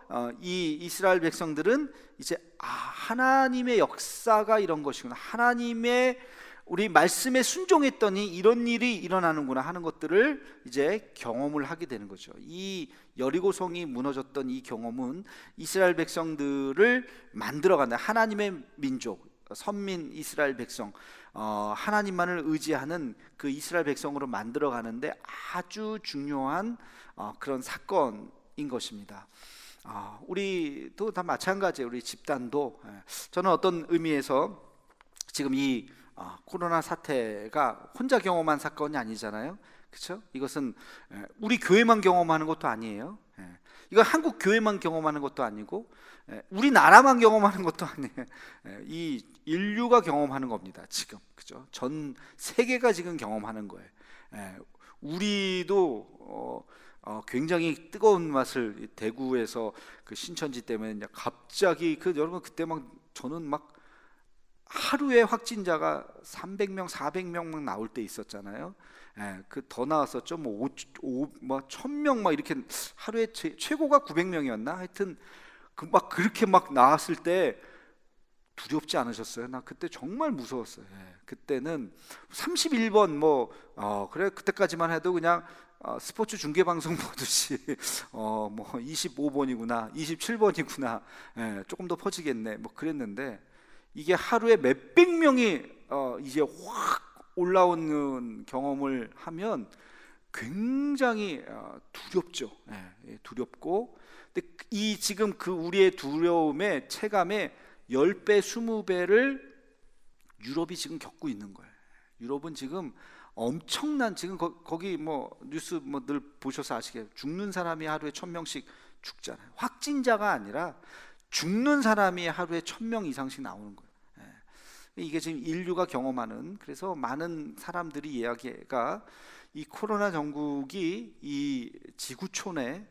S2: 이 이스라엘 백성들은 이제 하나님의 역사가 이런 것이구나, 하나님의 우리 말씀에 순종했더니 이런 일이 일어나는구나 하는 것들을 이제 경험을 하게 되는 거죠. 이 여리고성이 무너졌던 이 경험은 이스라엘 백성들을 만들어간다. 하나님의 민족, 선민 이스라엘 백성, 하나님만을 의지하는 그 이스라엘 백성으로 만들어가는데 아주 중요한 그런 사건인 것입니다. 우리도 다 마찬가지예요. 우리 집단도. 저는 어떤 의미에서 지금 이 코로나 사태가 혼자 경험한 사건이 아니잖아요. 그렇죠? 이것은 우리 교회만 경험하는 것도 아니에요. 이거 한국 교회만 경험하는 것도 아니고 우리나라만 경험하는 것도 아니에요. 이 인류가 경험하는 겁니다. 지금, 그죠? 전 세계가 지금 경험하는 거예요. 우리도 굉장히 뜨거운 맛을 대구에서 그 신천지 때문에 갑자기 여러분 그때 저는 하루에 확진자가 300명, 400명 막 나올 때 있었잖아요. 더 나왔었죠. 1000명 이렇게 하루에 최고가 900명이었나? 하여튼 그렇게 나왔을 때 두렵지 않으셨어요? 나 그때 정말 무서웠어요. 그때는 31번 그래 그때까지만 해도 그냥 스포츠 중계 방송 보듯이 25번이구나, 27번이구나, 조금 더 퍼지겠네, 그랬는데 이게 하루에 몇백 명이 이제 확 올라오는 경험을 하면 굉장히 두렵죠. 두렵고, 근데 지금 우리의 두려움의 체감의 10배, 20배를 유럽이 지금 겪고 있는 거예요. 유럽은 지금 엄청난, 지금 거기 뉴스 늘 보셔서 아시겠어요. 죽는 사람이 하루에 1000명씩 죽잖아요. 확진자가 아니라 죽는 사람이 하루에 1000명 이상씩 나오는 거예요. 이게 지금 인류가 경험하는, 그래서 많은 사람들이 이야기가 이 코로나 전국이 이 지구촌의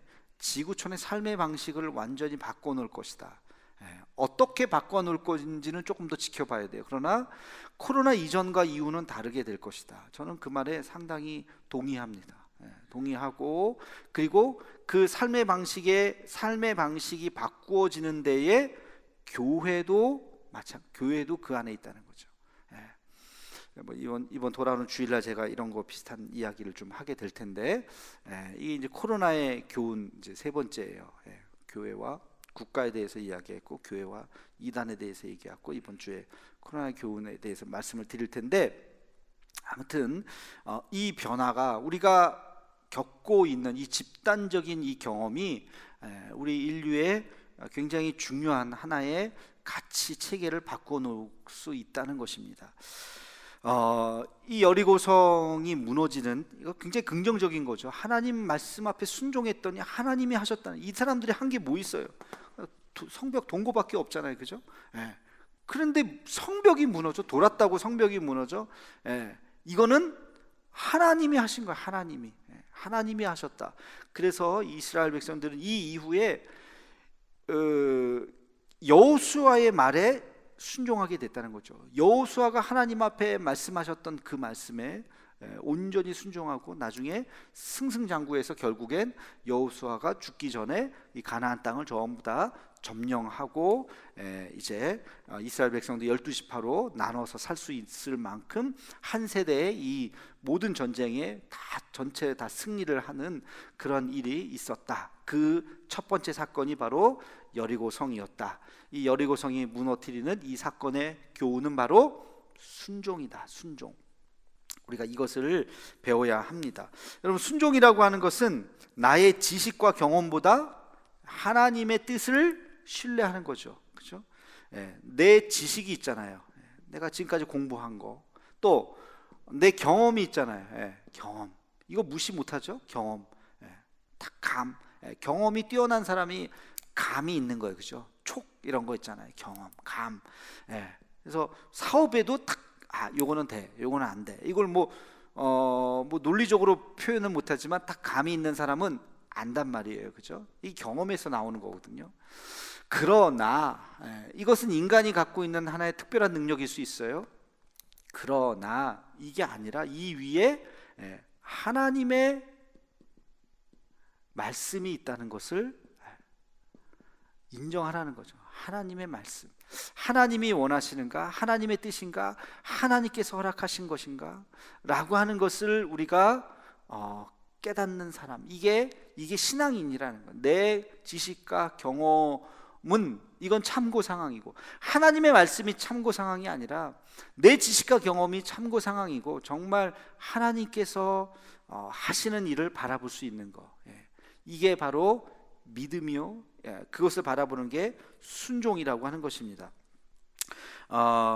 S2: 삶의 방식을 완전히 바꿔놓을 것이다. 어떻게 바꿔놓을 건지는 조금 더 지켜봐야 돼요. 그러나 코로나 이전과 이후는 다르게 될 것이다. 저는 그 말에 상당히 동의합니다. 동의하고, 그리고 그 삶의 방식이 바꾸어지는 데에 교회도 그 안에 있다는 거죠. 이번 돌아오는 주일날 제가 이런 거 비슷한 이야기를 좀 하게 될 텐데, 이게 이제 코로나의 교훈 이제 세 번째예요. 교회와 국가에 대해서 이야기했고, 교회와 이단에 대해서 얘기했고, 이번 주에 코로나의 교훈에 대해서 말씀을 드릴 텐데, 아무튼 이 변화가 우리가 겪고 있는 이 집단적인 이 경험이 우리 인류의 굉장히 중요한 하나의 가치 체계를 바꿔 놓을 수 있다는 것입니다. 이 여리고성이 무너지는 이거 굉장히 긍정적인 거죠. 하나님 말씀 앞에 순종했더니 하나님이 하셨다는, 이 사람들이 한 게 뭐 있어요? 성벽 동고밖에 없잖아요, 그죠? 그런데 성벽이 무너져, 돌았다고 성벽이 무너져. 이거는 하나님이 하신 거야. 하나님이 하셨다. 그래서 이스라엘 백성들은 이 이후에 여호수아의 말에 순종하게 됐다는 거죠. 여호수아가 하나님 앞에 말씀하셨던 그 말씀에 온전히 순종하고 나중에 승승장구해서 결국엔 여호수아가 죽기 전에 이 가나안 땅을 전부 다 점령하고 이제 이스라엘 백성도 12지파로 나눠서 살 수 있을 만큼 한 세대의 이 모든 전쟁에 전체 다 승리를 하는 그런 일이 있었다. 그 첫 번째 사건이 바로 여리고성이었다. 이 여리고성이 무너뜨리는 이 사건의 교훈은 바로 순종이다. 순종. 우리가 이것을 배워야 합니다. 여러분, 순종이라고 하는 것은 나의 지식과 경험보다 하나님의 뜻을 신뢰하는 거죠. 그렇죠? 내 지식이 있잖아요. 내가 지금까지 공부한 거, 또 내 경험이 있잖아요. 경험. 이거 무시 못하죠. 경험. 감. 경험이 뛰어난 사람이 감이 있는 거예요. 그죠? 촉 이런 거 있잖아요. 경험, 감. 그래서 사업에도 요거는 돼, 요거는 안 돼. 이걸 뭐 논리적으로 표현은 못하지만 딱 감이 있는 사람은 안단 말이에요. 그죠? 이 경험에서 나오는 거거든요. 그러나 이것은 인간이 갖고 있는 하나의 특별한 능력일 수 있어요. 그러나 이게 아니라 이 위에 하나님의 말씀이 있다는 것을 인정하라는 거죠. 하나님의 말씀, 하나님이 원하시는가, 하나님의 뜻인가, 하나님께서 허락하신 것인가 라고 하는 것을 우리가 깨닫는 사람, 이게 신앙인이라는 거예요. 내 지식과 경험은 이건 참고 상황이고, 하나님의 말씀이 참고 상황이 아니라 내 지식과 경험이 참고 상황이고, 정말 하나님께서 하시는 일을 바라볼 수 있는 거, 이게 바로 믿음이요, 그것을 바라보는 게 순종이라고 하는 것입니다.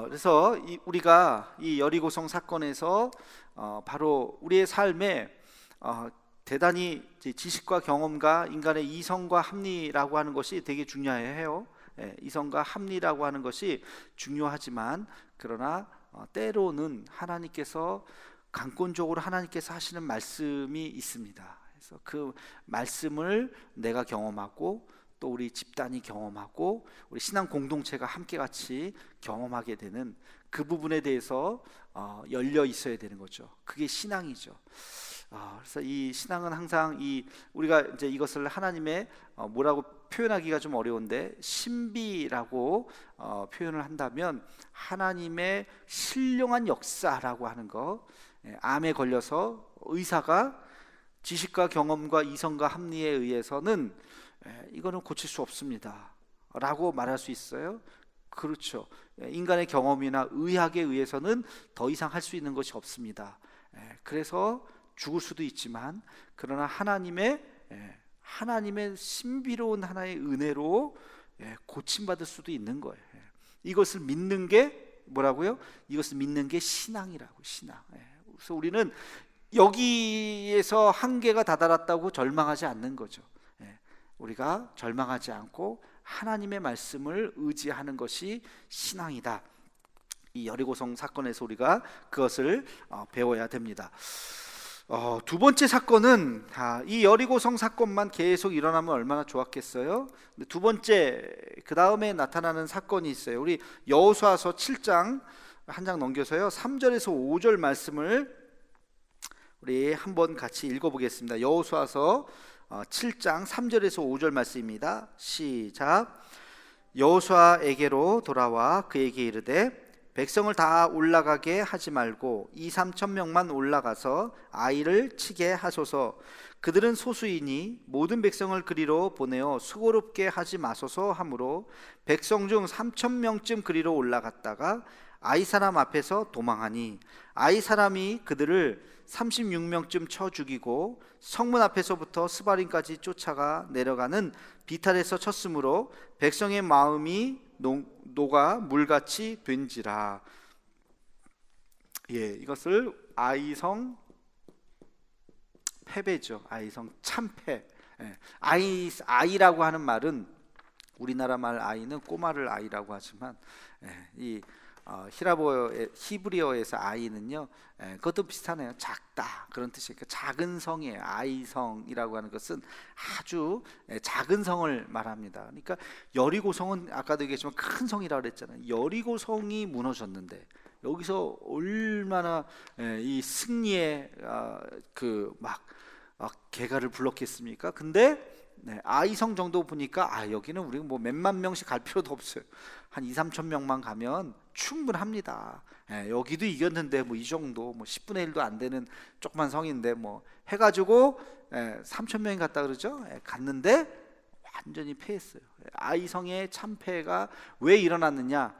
S2: 그래서 우리가 이 여리고성 사건에서 바로 우리의 삶에 대단히 지식과 경험과 인간의 이성과 합리라고 하는 것이 되게 중요해요. 이성과 합리라고 하는 것이 중요하지만, 그러나 때로는 하나님께서 강권적으로 하나님께서 하시는 말씀이 있습니다. 그래서 그 말씀을 내가 경험하고 또 우리 집단이 경험하고 우리 신앙 공동체가 함께 같이 경험하게 되는 그 부분에 대해서 열려 있어야 되는 거죠. 그게 신앙이죠. 그래서 이 신앙은 항상 우리가 이제 이것을 하나님의 뭐라고 표현하기가 좀 어려운데, 신비라고 표현을 한다면 하나님의 신령한 역사라고 하는 거, 암에 걸려서 의사가 지식과 경험과 이성과 합리에 의해서는 이거는 고칠 수 없습니다 라고 말할 수 있어요. 그렇죠. 인간의 경험이나 의학에 의해서는 더 이상 할 수 있는 것이 없습니다. 그래서 죽을 수도 있지만, 그러나 하나님의 신비로운 하나의 은혜로 고침받을 수도 있는 거예요. 이것을 믿는 게 뭐라고요? 이것을 믿는 게 신앙이라고. 신앙. 그래서 우리는 여기에서 한계가 다다랐다고 절망하지 않는 거죠. 우리가 절망하지 않고 하나님의 말씀을 의지하는 것이 신앙이다. 이 여리고성 사건에서 우리가 그것을 배워야 됩니다. 두 번째 사건은, 이 여리고성 사건만 계속 일어나면 얼마나 좋았겠어요. 두 번째, 그 다음에 나타나는 사건이 있어요. 우리 여호수아서 7장 한 장 넘겨서요, 3절에서 5절 말씀을 우리 한번 같이 읽어보겠습니다. 여호수아서 7장 3절에서 5절 말씀입니다. 시작. 여호수아에게로 돌아와 그에게 이르되, 백성을 다 올라가게 하지 말고 2-3천 명만 올라가서 아이를 치게 하소서. 그들은 소수이니 모든 백성을 그리로 보내어 수고롭게 하지 마소서 하므로 백성 중 3천 명쯤 그리로 올라갔다가 아이 사람 앞에서 도망하니 아이 사람이 그들을 36명쯤 쳐 죽이고 성문 앞에서부터 스바림까지 쫓아가 내려가는 비탈에서 쳤으므로 백성의 마음이 녹아 물같이 된지라. 예, 이것을 아이성 패배죠. 아이성 참패. 예, 아이라고 하는 말은 우리나라 말 아이는 꼬마를 아이라고 하지만 이 히브리어에서 아이는요, 그것도 비슷하네요. 작다 그런 뜻이에요. 작은 성이에요. 아이성이라고 하는 것은 아주 작은 성을 말합니다. 그러니까 여리고 성은 아까도 얘기했지만 큰 성이라고 그랬잖아요. 여리고 성이 무너졌는데 여기서 얼마나 이 승리의 개가를 불렀겠습니까? 근데 아이성 정도 보니까 여기는 우리가 뭐 몇만 명씩 갈 필요도 없어요. 한 2, 3천 명만 가면 충분합니다. 여기도 이겼는데 뭐 이 정도 뭐 10분의 1도 안 되는 조그만 성인데 뭐 해가지고 3천 명이 갔다 그러죠. 갔는데 완전히 패했어요. 아이성의 참패가 왜 일어났느냐?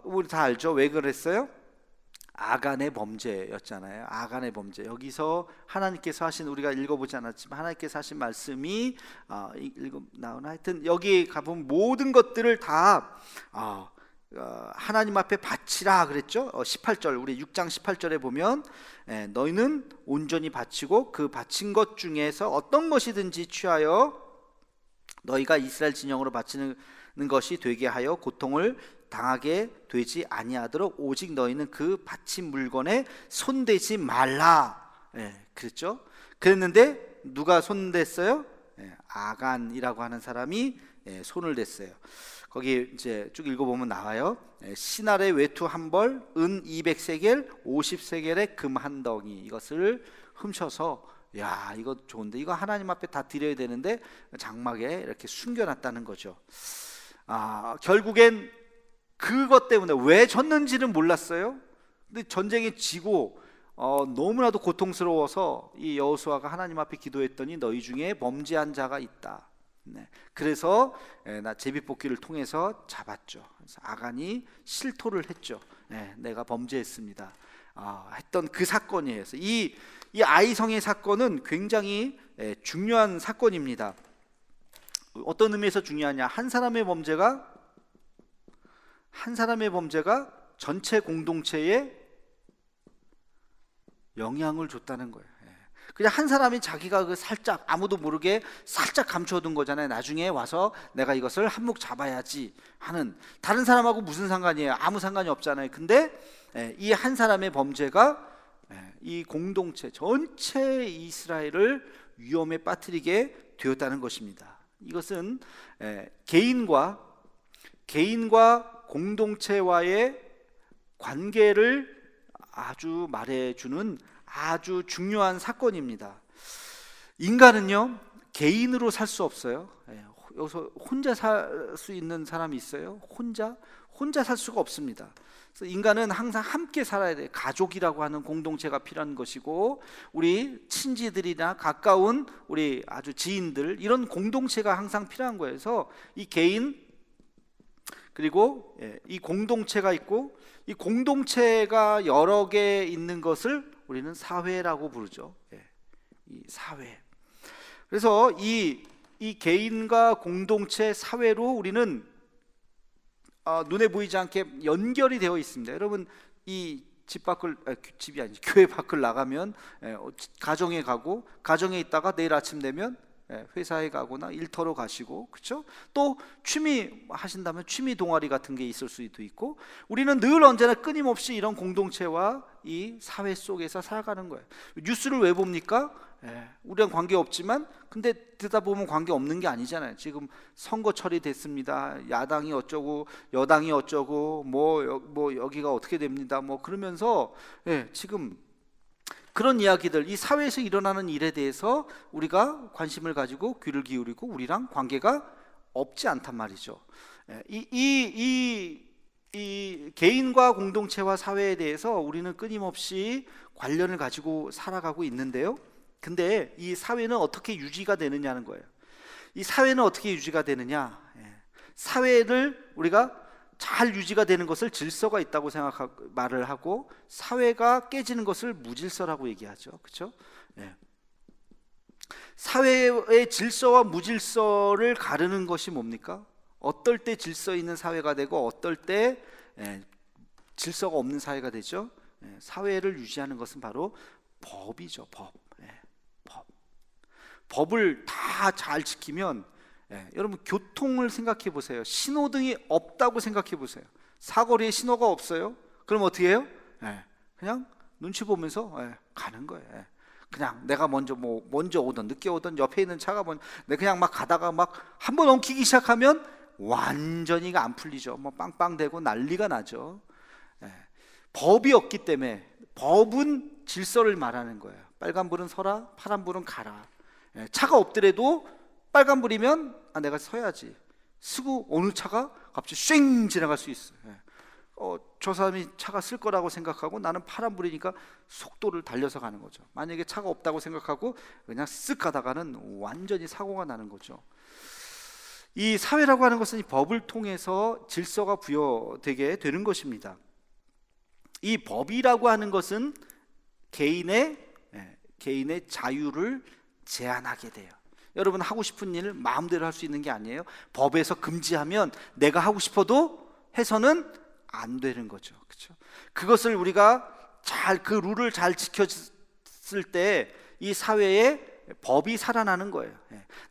S2: 우리 다 알죠. 왜 그랬어요? 아간의 범죄였잖아요. 아간의 범죄. 여기서 하나님께서 하신, 우리가 읽어보지 않았지만 하나님께서 하신 말씀이 나오나, 하여튼 여기 가보면 모든 것들을 다 하나님 앞에 바치라 그랬죠. 18절, 우리 6장 18절에 보면 너희는 온전히 바치고 그 바친 것 중에서 어떤 것이든지 취하여 너희가 이스라엘 진영으로 바치는 것이 되게 하여 고통을 당하게 되지 아니하도록 오직 너희는 그 바친 물건에 손대지 말라. 그랬죠. 그랬는데 누가 손댔어요? 아간이라고 하는 사람이 손을 댔어요. 거기 이제 쭉 읽어보면 나와요. 신할의 외투 한 벌, 은 200세겔, 50세겔의 금 한 덩이, 이것을 훔쳐서, 야, 이거 좋은데 이거 하나님 앞에 다 드려야 되는데 장막에 이렇게 숨겨놨다는 거죠. 결국엔 그것 때문에 왜 졌는지는 몰랐어요. 근데 전쟁에 지고 너무나도 고통스러워서 이 여호수아가 하나님 앞에 기도했더니 너희 중에 범죄한 자가 있다. 그래서 나 제비뽑기를 통해서 잡았죠. 그래서 아간이 실토를 했죠. 내가 범죄했습니다. 했던 그 사건이에요. 그래서 이 아이성의 사건은 굉장히 중요한 사건입니다. 어떤 의미에서 중요하냐? 한 사람의 범죄가 전체 공동체에 영향을 줬다는 거예요. 그냥 한 사람이 자기가 살짝 아무도 모르게 살짝 감춰둔 거잖아요. 나중에 와서 내가 이것을 한몫 잡아야지 하는, 다른 사람하고 무슨 상관이에요? 아무 상관이 없잖아요. 근데 이 한 사람의 범죄가 이 공동체 전체 이스라엘을 위험에 빠뜨리게 되었다는 것입니다. 이것은 개인과 공동체와의 관계를 아주 말해주는 아주 중요한 사건입니다. 인간은요, 개인으로 살 수 없어요. 여기서 혼자 살 수 있는 사람이 있어요? 혼자 살 수가 없습니다. 그래서 인간은 항상 함께 살아야 돼요. 가족이라고 하는 공동체가 필요한 것이고, 우리 친지들이나 가까운 우리 아주 지인들, 이런 공동체가 항상 필요한 거예요. 그래서 이 개인 그리고 이 공동체가 있고, 이 공동체가 여러 개 있는 것을 우리는 사회라고 부르죠. 이 사회. 그래서 이 개인과 공동체, 사회로 우리는 눈에 보이지 않게 연결이 되어 있습니다. 여러분, 이 집이 아니지, 교회 밖을 나가면 가정에 가고, 가정에 있다가 내일 아침 되면 회사에 가거나 일터로 가시고, 그렇죠? 또 취미 하신다면 취미 동아리 같은 게 있을 수도 있고, 우리는 늘 언제나 끊임없이 이런 공동체와 이 사회 속에서 살아가는 거예요. 뉴스를 왜 봅니까? 우리랑 관계 없지만, 근데 듣다 보면 관계 없는 게 아니잖아요. 지금 선거철이 됐습니다. 야당이 어쩌고 여당이 어쩌고 뭐 여기가 어떻게 됩니다. 뭐 그러면서 지금 그런 이야기들, 이 사회에서 일어나는 일에 대해서 우리가 관심을 가지고 귀를 기울이고 우리랑 관계가 없지 않단 말이죠. 이 개인과 공동체와 사회에 대해서 우리는 끊임없이 관련을 가지고 살아가고 있는데요. 근데 이 사회는 어떻게 유지가 되느냐는 거예요. 이 사회는 어떻게 유지가 되느냐? 사회를 우리가 잘 유지가 되는 것을 질서가 있다고 생각하고 말을 하고, 사회가 깨지는 것을 무질서라고 얘기하죠. 그렇죠? 예. 사회의 질서와 무질서를 가르는 것이 뭡니까? 어떨 때 질서 있는 사회가 되고 어떨 때 질서가 없는 사회가 되죠. 사회를 유지하는 것은 바로 법이죠. 법. 법을 다 잘 지키면, 여러분 교통을 생각해 보세요. 신호등이 없다고 생각해 보세요. 사거리에 신호가 없어요. 그럼 어떻게 해요? 그냥 눈치 보면서 가는 거예요. 그냥 내가 먼저 오든 늦게 오든 옆에 있는 차가 내가 그냥 막 가다가 막 한번 엉키기 시작하면 완전히가 안 풀리죠. 빵빵대고 난리가 나죠. 법이 없기 때문에, 법은 질서를 말하는 거예요. 빨간불은 서라, 파란불은 가라. 차가 없더라도 빨간불이면 내가 서야지. 쓰고 어느 차가 갑자기 쉥 지나갈 수 있어요. 저 사람이 차가 쓸 거라고 생각하고 나는 파란불이니까 속도를 달려서 가는 거죠. 만약에 차가 없다고 생각하고 그냥 쓱 가다가는 완전히 사고가 나는 거죠. 이 사회라고 하는 것은 이 법을 통해서 질서가 부여되게 되는 것입니다. 이 법이라고 하는 것은 개인의 자유를 제한하게 돼요. 여러분 하고 싶은 일을 마음대로 할 수 있는 게 아니에요. 법에서 금지하면 내가 하고 싶어도 해서는 안 되는 거죠. 그렇죠? 그것을 우리가 그 룰을 잘 지켰을 때 이 사회에 법이 살아나는 거예요.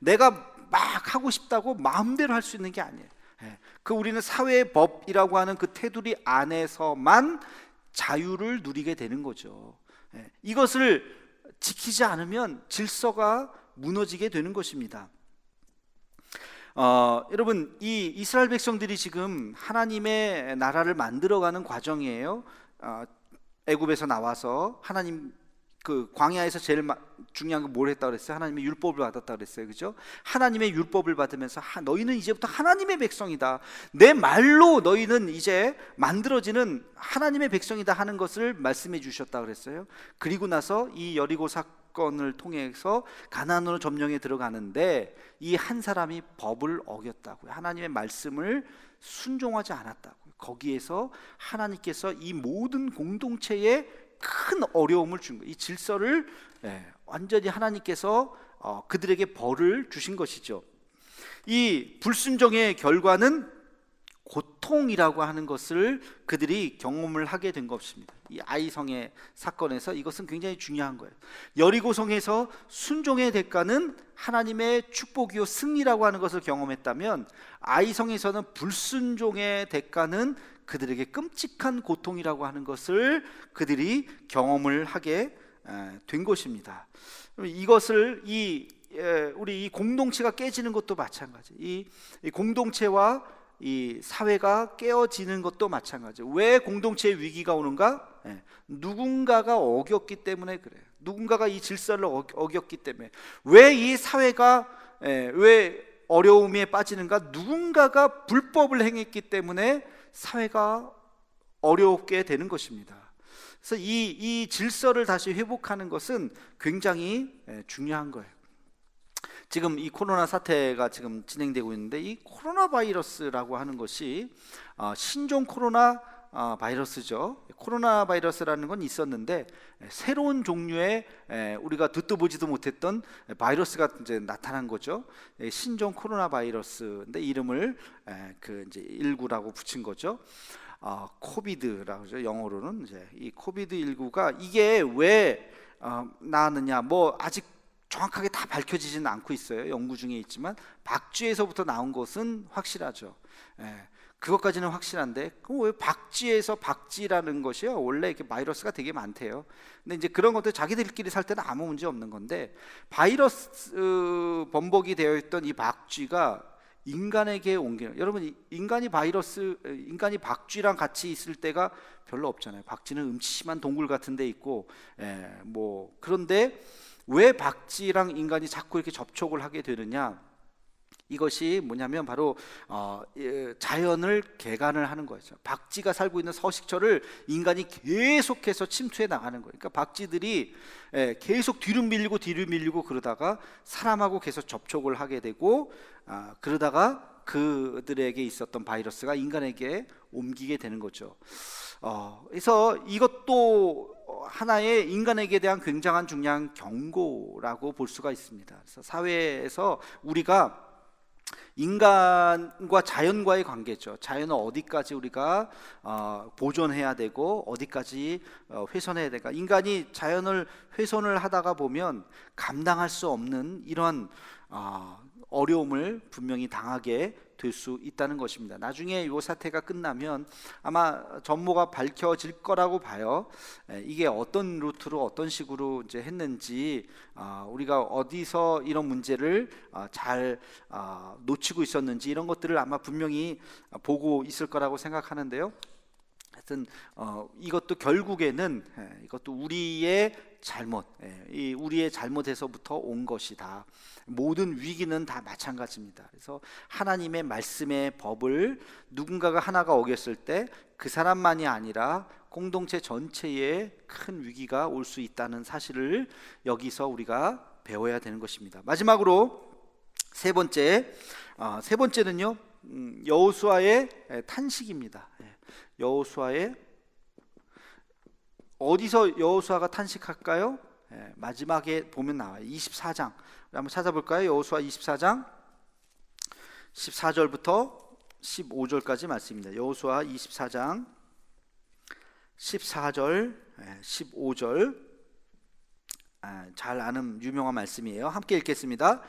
S2: 내가 막 하고 싶다고 마음대로 할 수 있는 게 아니에요. 우리는 사회의 법이라고 하는 그 테두리 안에서만 자유를 누리게 되는 거죠. 이것을 지키지 않으면 질서가 무너지게 되는 것입니다. 여러분, 이 이스라엘 백성들이 지금 하나님의 나라를 만들어가는 과정이에요. 애굽에서 나와서 하나님 그 광야에서 제일 중요한 건 뭘 했다고 그랬어요? 하나님의 율법을 받았다고 그랬어요. 그죠? 하나님의 율법을 받으면서 너희는 이제부터 하나님의 백성이다. 내 말로 너희는 이제 만들어지는 하나님의 백성이다 하는 것을 말씀해 주셨다고 그랬어요. 그리고 나서 이 여리고 사건을 통해서 가나안으로 점령에 들어가는데 이 한 사람이 법을 어겼다고요. 하나님의 말씀을 순종하지 않았다고요. 거기에서 하나님께서 이 모든 공동체에 큰 어려움을 준 거예요. 이 질서를 완전히 하나님께서 그들에게 벌을 주신 것이죠. 이 불순종의 결과는 고통이라고 하는 것을 그들이 경험을 하게 된 것입니다. 이 아이성의 사건에서 이것은 굉장히 중요한 거예요. 여리고성에서 순종의 대가는 하나님의 축복이요 승리라고 하는 것을 경험했다면, 아이성에서는 불순종의 대가는 그들에게 끔찍한 고통이라고 하는 것을 그들이 경험을 하게 된 것입니다. 이것을 우리 이 공동체가 깨지는 것도 마찬가지. 이 공동체와 이 사회가 깨어지는 것도 마찬가지. 왜 공동체의 위기가 오는가? 누군가가 어겼기 때문에 그래요. 누군가가 이 질서를 어겼기 때문에. 왜 이 사회가 왜 어려움에 빠지는가? 누군가가 불법을 행했기 때문에 사회가 어렵게 되는 것입니다. 그래서 이 질서를 다시 회복하는 것은 굉장히 중요한 거예요. 지금 이 코로나 사태가 지금 진행되고 있는데, 이 코로나 바이러스라고 하는 것이 신종 코로나 바이러스죠. 코로나 바이러스라는 건 있었는데 새로운 종류의 우리가 듣도 보지도 못했던 바이러스가 이제 나타난 거죠. 신종 코로나 바이러스인데 이름을 이제 19라고 붙인 거죠. 코비드라고 하죠. 영어로는 이제 이 코비드 19가 이게 왜 나왔느냐, 아직 정확하게 다 밝혀지지는 않고 있어요. 연구 중에 있지만 박쥐에서부터 나온 것은 확실하죠. 그것까지는 확실한데, 그럼 왜 박쥐에서 박쥐라는 것이요? 원래 이렇게 바이러스가 되게 많대요. 근데 이제 그런 것들 자기들끼리 살 때는 아무 문제 없는 건데, 바이러스 범벅이 되어 있던 이 박쥐가 인간에게 옮기는, 여러분 인간이 박쥐랑 같이 있을 때가 별로 없잖아요. 박쥐는 음침한 동굴 같은 데 있고 그런데 왜 박쥐랑 인간이 자꾸 이렇게 접촉을 하게 되느냐? 이것이 뭐냐면 바로 자연을 개간을 하는 거죠. 박쥐가 살고 있는 서식처를 인간이 계속해서 침투해 나가는 거예요. 그러니까 박쥐들이 계속 뒤로 밀리고 그러다가 사람하고 계속 접촉을 하게 되고, 그러다가 그들에게 있었던 바이러스가 인간에게 옮기게 되는 거죠. 그래서 이것도 하나의 인간에게 대한 굉장한 중요한 경고라고 볼 수가 있습니다. 그래서 사회에서 우리가 인간과 자연과의 관계죠. 자연은 어디까지 우리가 보존해야 되고 어디까지 훼손해야 될까. 인간이 자연을 훼손을 하다가 보면 감당할 수 없는 이런 어려움을 분명히 당하게 될 수 있다는 것입니다. 나중에 이 사태가 끝나면 아마 전모가 밝혀질 거라고 봐요. 이게 어떤 루트로 어떤 식으로 이제 했는지, 우리가 어디서 이런 문제를 잘 놓치고 있었는지 이런 것들을 아마 분명히 보고 있을 거라고 생각하는데요. 하여튼 이것도 결국에는 이것도 우리의 잘못, 이 우리의 잘못에서부터 온 것이다. 모든 위기는 다 마찬가지입니다. 그래서 하나님의 말씀의 법을 누군가가 하나가 어겼을 때 그 사람만이 아니라 공동체 전체에 큰 위기가 올 수 있다는 사실을 여기서 우리가 배워야 되는 것입니다. 마지막으로 세 번째는요, 여호수아의 탄식입니다. 여호수아의 어디서 여호수아가 탄식할까요? 마지막에 보면 나와요. 24장 한번 찾아볼까요? 여호수아 24장 14절부터 15절까지 말씀입니다. 여호수아 24장 14절 15절 잘 아는 유명한 말씀이에요. 함께 읽겠습니다.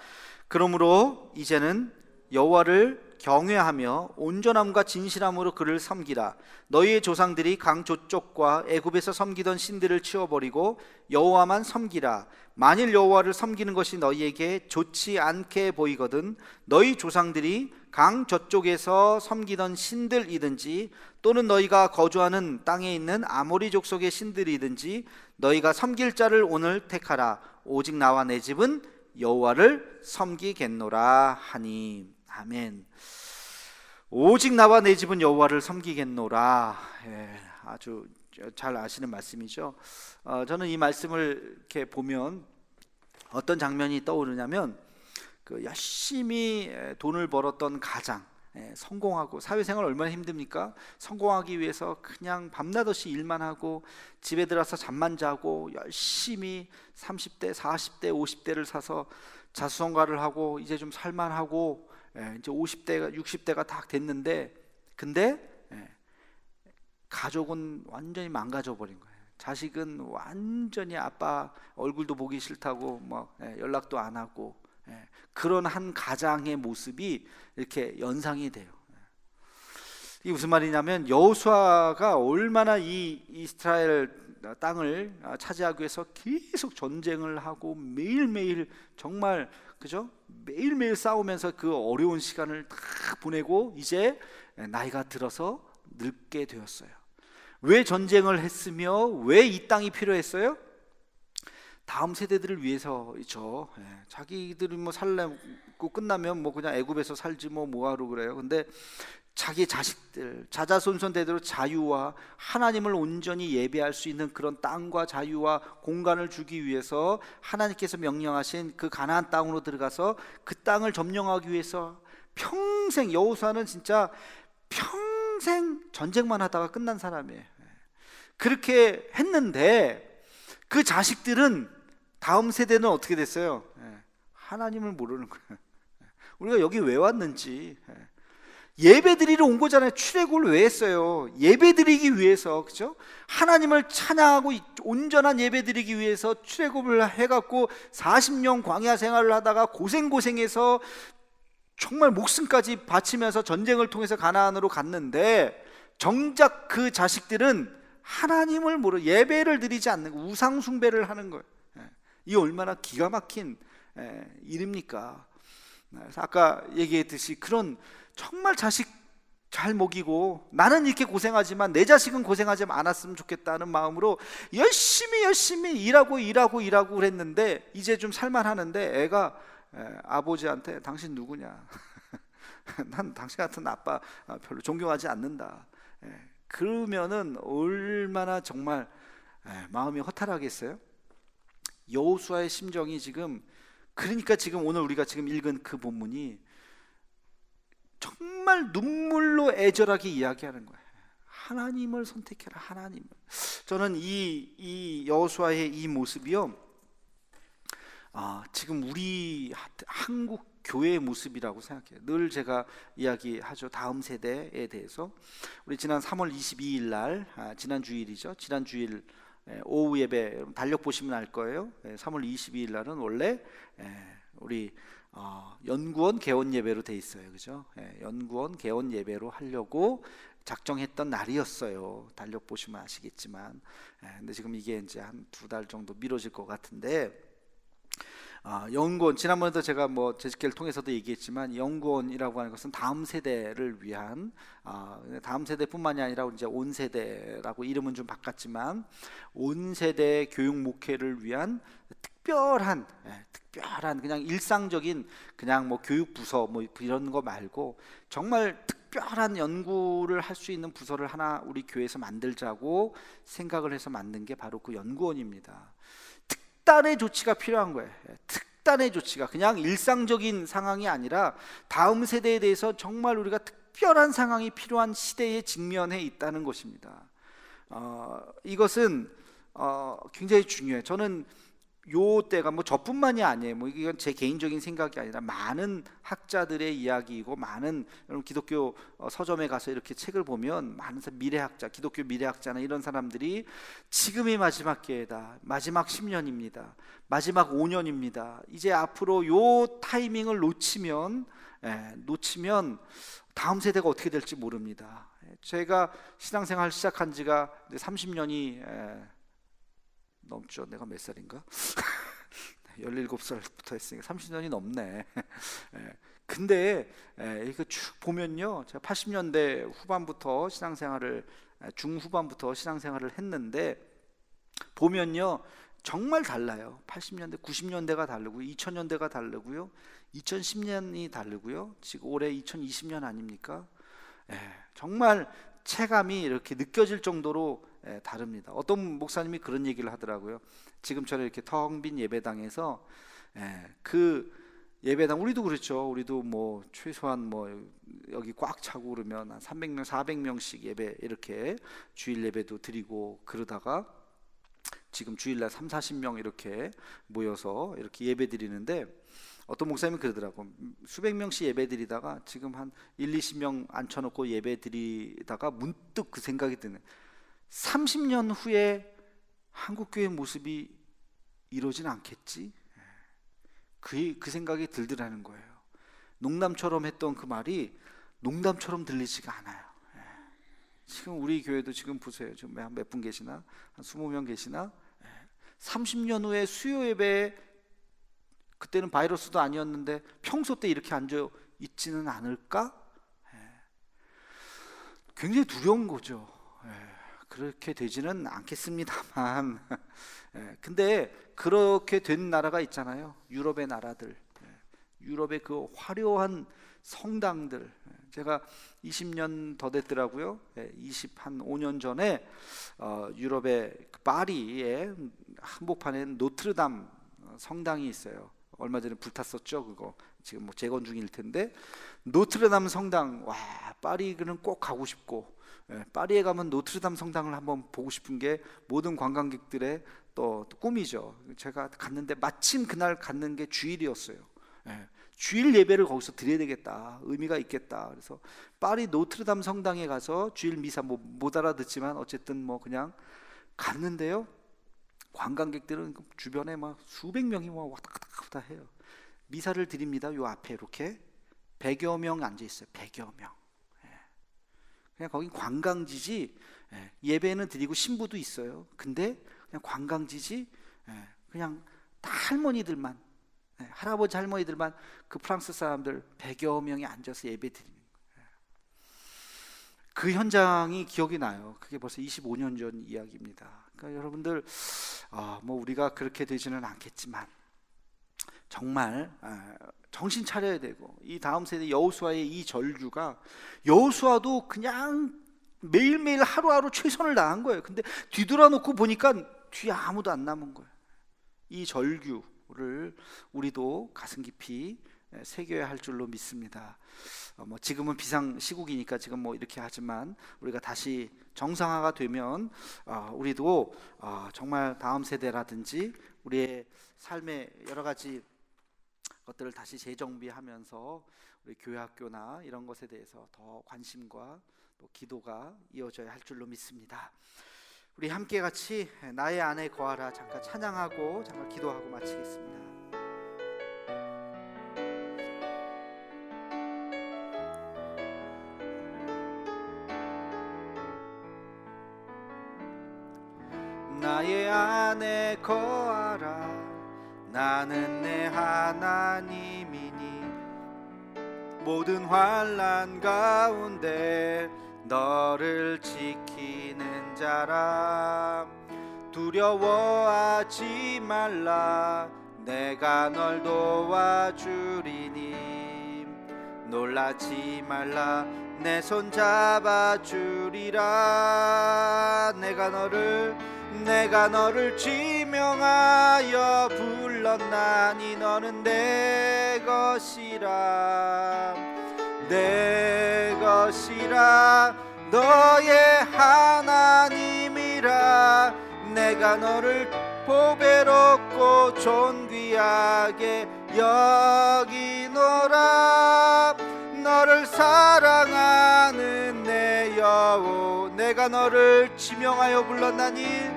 S2: 그러므로 이제는 여호와를 경외하며 온전함과 진실함으로 그를 섬기라. 너희의 조상들이 강 저쪽과 애굽에서 섬기던 신들을 치워버리고 여호와만 섬기라. 만일 여호와를 섬기는 것이 너희에게 좋지 않게 보이거든 너희 조상들이 강 저쪽에서 섬기던 신들이든지 또는 너희가 거주하는 땅에 있는 아모리 족속의 신들이든지 너희가 섬길 자를 오늘 택하라. 오직 나와 내 집은 여호와를 섬기겠노라 하니. 아멘. 오직 나와 내 집은 여호와를 섬기겠노라. 아주 잘 아시는 말씀이죠. 저는 이 말씀을 이렇게 보면 어떤 장면이 떠오르냐면 그 열심히 돈을 벌었던 가장, 성공하고 사회생활 얼마나 힘듭니까? 성공하기 위해서 그냥 밤낮없이 일만 하고 집에 들어서 잠만 자고 열심히 30대, 40대, 50대를 사서 자수성가를 하고 이제 좀 살만하고 이제 50대가 60대가 다 됐는데 근데 가족은 완전히 망가져 버린 거예요. 자식은 완전히 아빠 얼굴도 보기 싫다고 뭐 연락도 안 하고 그런 한 가장의 모습이 이렇게 연상이 돼요. 이게 무슨 말이냐면 여호수아가 얼마나 이 이스라엘 땅을 차지하기 위해서 계속 전쟁을 하고 매일매일 정말 그죠? 매일매일 싸우면서 그 어려운 시간을 다 보내고 이제 나이가 들어서 늙게 되었어요. 왜 전쟁을 했으며 왜 이 땅이 필요했어요? 다음 세대들을 위해서죠. 자기들이 뭐 살고 끝나면 뭐 그냥 애굽에서 살지 뭐 뭐하러 그래요. 근데 자기 자식들 자자손손 대대로 자유와 하나님을 온전히 예배할 수 있는 그런 땅과 자유와 공간을 주기 위해서 하나님께서 명령하신 그 가나안 땅으로 들어가서 그 땅을 점령하기 위해서 평생 여호수아는 진짜 평생 전쟁만 하다가 끝난 사람이에요. 그렇게 했는데 그 자식들은 다음 세대는 어떻게 됐어요? 하나님을 모르는 거예요. 우리가 여기 왜 왔는지 예배드리러 온 거잖아요. 출애굽을 왜 했어요? 예배드리기 위해서, 그죠? 하나님을 찬양하고 온전한 예배드리기 위해서 출애굽을 해갖고 40년 광야 생활을 하다가 고생해서 정말 목숨까지 바치면서 전쟁을 통해서 가나안으로 갔는데 정작 그 자식들은 하나님을 모르 예배를 드리지 않는 거, 우상 숭배를 하는 거예요. 이 얼마나 기가 막힌 일입니까? 그래서 아까 얘기했듯이 그런 정말 자식 잘 먹이고 나는 이렇게 고생하지만 내 자식은 고생하지 않았으면 좋겠다는 마음으로 열심히 일하고 그랬는데 이제 좀 살만하는데 애가 아버지한테 당신 누구냐? 난 당신 같은 아빠 별로 존경하지 않는다. 그러면은 얼마나 정말 마음이 허탈하겠어요? 여호수아의 심정이 지금 그러니까 지금 오늘 우리가 지금 읽은 그 본문이 정말 눈물로 애절하게 이야기하는 거예요. 하나님을 선택해라, 하나님을. 저는 이 여호수아의 이 모습이요, 지금 우리 한국 교회의 모습이라고 생각해요. 늘 제가 이야기하죠. 다음 세대에 대해서. 우리 지난 3월 22일 날, 지난 주일이죠. 지난 주일 오후 예배 달력 보시면 알 거예요. 3월 22일 날은 원래 우리 연구원 개원 예배로 돼 있어요. 그죠? 연구원 개원 예배로 하려고 작정했던 날이었어요. 달력 보시면 아시겠지만. 근데 지금 이게 이제 한 2달 정도 미뤄질 것 같은데, 연구원, 지난번에도 제가 뭐 제스키를 통해서도 얘기했지만, 연구원이라고 하는 것은 다음 세대를 위한, 다음 세대뿐만이 아니라 이제 온 세대라고 이름은 좀 바꿨지만 온 세대 교육 목회를 위한 특별한 그냥 일상적인 그냥 뭐 교육 부서 뭐 이런 거 말고 정말 특별한 연구를 할 수 있는 부서를 하나 우리 교회에서 만들자고 생각을 해서 만든 게 바로 그 연구원입니다. 특단의 조치가 필요한 거예요. 특단의 조치가 그냥 일상적인 상황이 아니라 다음 세대에 대해서 정말 우리가 특별한 상황이 필요한 시대에 직면해 있다는 것입니다. 이것은 굉장히 중요해요. 저는 요 때가 뭐 저뿐만이 아니에요. 뭐 이건 제 개인적인 생각이 아니라 많은 학자들의 이야기이고, 많은 여러분 기독교 서점에 가서 이렇게 책을 보면 많은 미래학자, 기독교 미래학자나 이런 사람들이 지금이 마지막 기회다, 마지막 10년입니다, 마지막 5년입니다, 이제 앞으로 요 타이밍을 놓치면 다음 세대가 어떻게 될지 모릅니다. 제가 신앙생활 시작한 지가 30년이 넘죠. 내가 몇 살인가? 17살부터 했으니까 30년이 넘네. 근데 이거 쭉 보면요, 제가 80년대 후반부터 중후반부터 신앙생활을 했는데 보면요, 정말 달라요. 80년대, 90년대가 다르고 2000년대가 다르고요, 2010년이 다르고요, 지금 올해 2020년 아닙니까? 정말 체감이 이렇게 느껴질 정도로 다릅니다. 어떤 목사님이 그런 얘기를 하더라고요. 지금처럼 이렇게 텅 빈 예배당에서 그 예배당, 우리도 그렇죠. 우리도 뭐 최소한 뭐 여기 꽉 차고 그러면 한 300명, 400명씩 예배 이렇게 주일 예배도 드리고 그러다가 지금 주일날 3, 40명 이렇게 모여서 이렇게 예배 드리는데, 어떤 목사님이 그러더라고. 수백 명씩 예배 드리다가 지금 한 1, 20명 앉혀놓고 예배 드리다가 문득 그 생각이 드는, 30년 후에 한국교회 모습이 이러진 않겠지? 그 생각이 들더라는 거예요. 농담처럼 했던 그 말이 농담처럼 들리지가 않아요. 지금 우리 교회도 지금 보세요. 지금 몇 분 계시나? 한 20명 계시나? 30년 후에 수요 예배에, 그때는 바이러스도 아니었는데 평소 때 이렇게 앉아 있지는 않을까? 굉장히 두려운 거죠. 그렇게 되지는 않겠습니다만 근데 그렇게 된 나라가 있잖아요. 유럽의 나라들, 유럽의 그 화려한 성당들. 제가 20년 더 됐더라고요. 25년 전에 유럽의 파리의 한복판에 노트르담 성당이 있어요. 얼마 전에 불탔었죠. 그거 지금 뭐 재건 중일 텐데, 노트르담 성당, 와, 파리는 꼭 가고 싶고, 파리에 가면 노트르담 성당을 한번 보고 싶은 게 모든 관광객들의 또 꿈이죠. 제가 갔는데 마침 그날 갔는 게 주일이었어요. 주일 예배를 거기서 드려야 되겠다, 의미가 있겠다. 그래서 파리 노트르담 성당에 가서 주일 미사 못 알아듣지만 어쨌든 뭐 그냥 갔는데요, 관광객들은 주변에 막 수백 명이 막 왔다 갔다 해요. 미사를 드립니다. 요 앞에 이렇게 100여 명 앉아 있어요. 100여 명. 그냥 거긴 관광지지. 예배는 드리고 신부도 있어요. 근데 그냥 관광지지. 그냥 다 할머니들만, 할아버지 할머니들만, 그 프랑스 사람들 100여 명이 앉아서 예배 드리는 거예요. 그 현장이 기억이 나요. 그게 벌써 25년 전 이야기입니다. 그러니까 여러분들, 뭐 우리가 그렇게 되지는 않겠지만 정말 정신 차려야 되고, 이 다음 세대 여호수아의 이 절규가, 여호수아도 그냥 매일매일 하루하루 최선을 다한 거예요. 근데 뒤돌아놓고 보니까 뒤에 아무도 안 남은 거예요. 이 절규를 우리도 가슴 깊이 새겨야 할 줄로 믿습니다. 지금은 비상 시국이니까 지금 이렇게 하지만 우리가 다시 정상화가 되면 우리도 정말 다음 세대라든지 우리의 삶의 여러 가지 것들을 다시 재정비하면서 우리 교회 학교나 이런 것에 대해서 더 관심과 또 기도가 이어져야 할 줄로 믿습니다. 우리 함께 같이 나의 안에 거하라 잠깐 찬양하고 잠깐 기도하고 마치겠습니다. 나의 안에 거하라 나는 내 하나님이니 모든 환난 가운데 너를 지키는 자라 두려워하지 말라 내가 널 도와주리니 놀라지 말라 내 손 잡아주리라 내가 너를 지명하여 불렀나니 너는 내 것이라 너의 하나님이라 내가 너를 보배롭고 존귀하게 여기노라 너를 사랑하는 내 여호 내가 너를 지명하여 불렀나니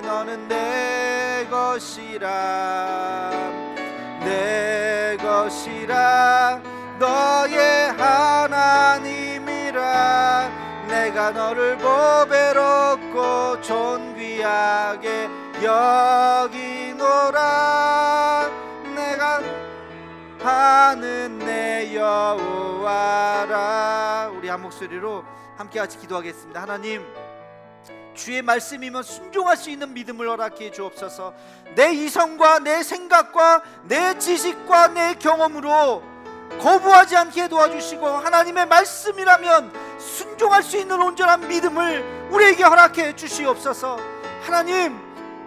S2: 너는 내 것이라 너의 하나님이라 내가 너를 보배롭고 존귀하게 여기노라 내가 하는 내 여호와라. 우리 한 목소리로 함께 같이 기도하겠습니다. 하나님, 주의 말씀이면 순종할 수 있는 믿음을 허락해 주옵소서. 내 이성과 내 생각과 내 지식과 내 경험으로 거부하지 않게 도와주시고 하나님의 말씀이라면 순종할 수 있는 온전한 믿음을 우리에게 허락해 주시옵소서. 하나님,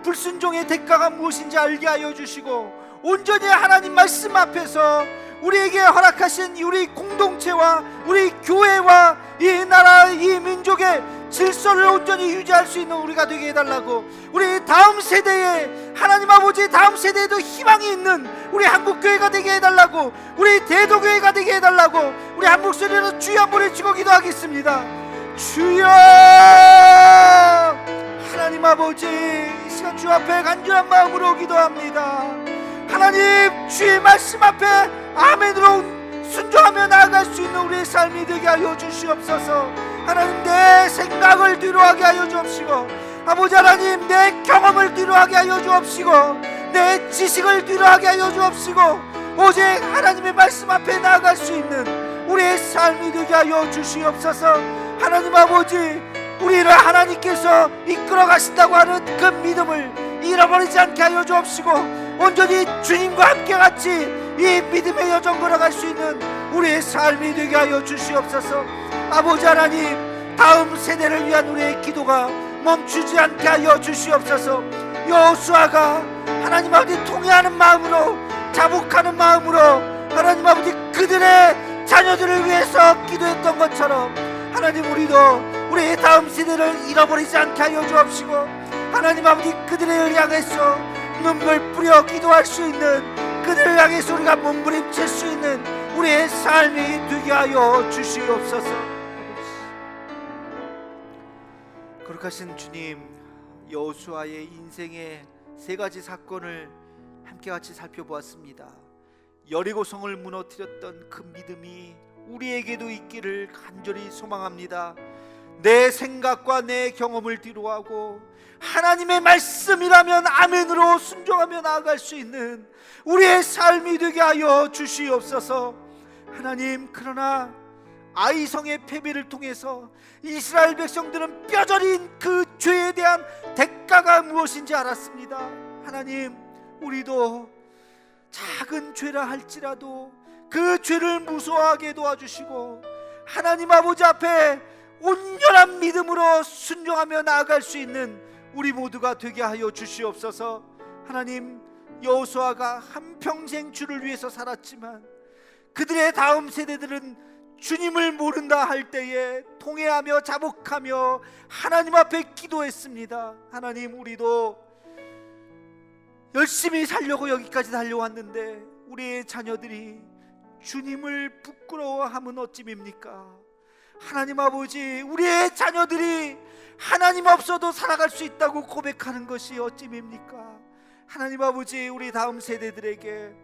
S2: 불순종의 대가가 무엇인지 알게 하여 주시고 온전히 하나님 말씀 앞에서 우리에게 허락하신 우리 공동체와 우리 교회와 이 나라 이 민족의 질서를 온전히 유지할 수 있는 우리가 되게 해달라고, 우리 다음 세대에 하나님 아버지 다음 세대에도 희망이 있는 우리 한국교회가 되게 해달라고, 우리 대도교회가 되게 해달라고 우리 한 목소리로 주여 한번 외치고 기도하겠습니다. 주여, 하나님 아버지 이 시간 주 앞에 간절한 마음으로 기도합니다. 하나님, 주의 말씀 앞에 아멘으로 순종하며 나아갈 수 있는 우리의 삶이 되게 하여 주시옵소서. 하나님, 내 생각을 뒤로하게 하여 주옵시고, 아버지 하나님 내 경험을 뒤로하게 하여 주옵시고, 내 지식을 뒤로하게 하여 주옵시고, 오직 하나님의 말씀 앞에 나아갈 수 있는 우리의 삶이 되게 하여 주시옵소서. 하나님 아버지, 우리를 하나님께서 이끌어 가신다고 하는 그 믿음을 잃어버리지 않게 하여 주옵시고, 온전히 주님과 함께 같이 이 믿음의 여정 걸어갈 수 있는 우리의 삶이 되게 하여 주시옵소서. 아버지 하나님, 다음 세대를 위한 우리의 기도가 멈추지 않게 하여 주시옵소서. 여호수아가 하나님 아버지 통회하는 마음으로, 자복하는 마음으로 하나님 아버지 그들의 자녀들을 위해서 기도했던 것처럼 하나님, 우리도 우리의 다음 세대를 잃어버리지 않게 하여 주옵시고, 하나님 아버지 그들을 향해서 눈물 뿌려 기도할 수 있는, 그들을 향해서 우리가 몸부림칠 수 있는 우리의 삶이 되게 하여 주시옵소서. 거룩하신 주님, 여호수아의 인생의 세 가지 사건을 함께 같이 살펴보았습니다. 여리고성을 무너뜨렸던 그 믿음이 우리에게도 있기를 간절히 소망합니다. 내 생각과 내 경험을 뒤로하고 하나님의 말씀이라면 아멘으로 순종하며 나아갈 수 있는 우리의 삶이 되게 하여 주시옵소서. 하나님, 그러나 아이성의 패배를 통해서 이스라엘 백성들은 뼈저린 그 죄에 대한 대가가 무엇인지 알았습니다. 하나님, 우리도 작은 죄라 할지라도 그 죄를 무서워하게 도와주시고 하나님 아버지 앞에 온전한 믿음으로 순종하며 나아갈 수 있는 우리 모두가 되게 하여 주시옵소서. 하나님, 여호수아가 한평생 주를 위해서 살았지만 그들의 다음 세대들은 주님을 모른다 할 때에 통회하며 자복하며 하나님 앞에 기도했습니다. 하나님, 우리도 열심히 살려고 여기까지 달려왔는데 우리의 자녀들이 주님을 부끄러워하면 어찌입니까? 하나님 아버지, 우리의 자녀들이 하나님 없어도 살아갈 수 있다고 고백하는 것이 어찌입니까? 하나님 아버지, 우리 다음 세대들에게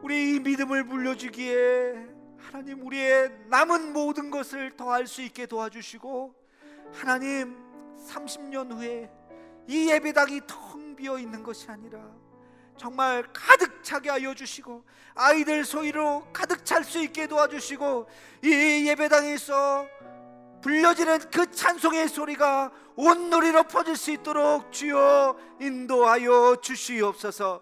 S2: 우리 이 믿음을 물려주기에 하나님, 우리의 남은 모든 것을 더할 수 있게 도와주시고, 하나님, 30년 후에 이 예배당이 텅 비어 있는 것이 아니라 정말 가득 차게 하여 주시고, 아이들 소리로 가득 찰 수 있게 도와주시고, 이 예배당에서 불려지는 그 찬송의 소리가 온누리로 퍼질 수 있도록 주여 인도하여 주시옵소서.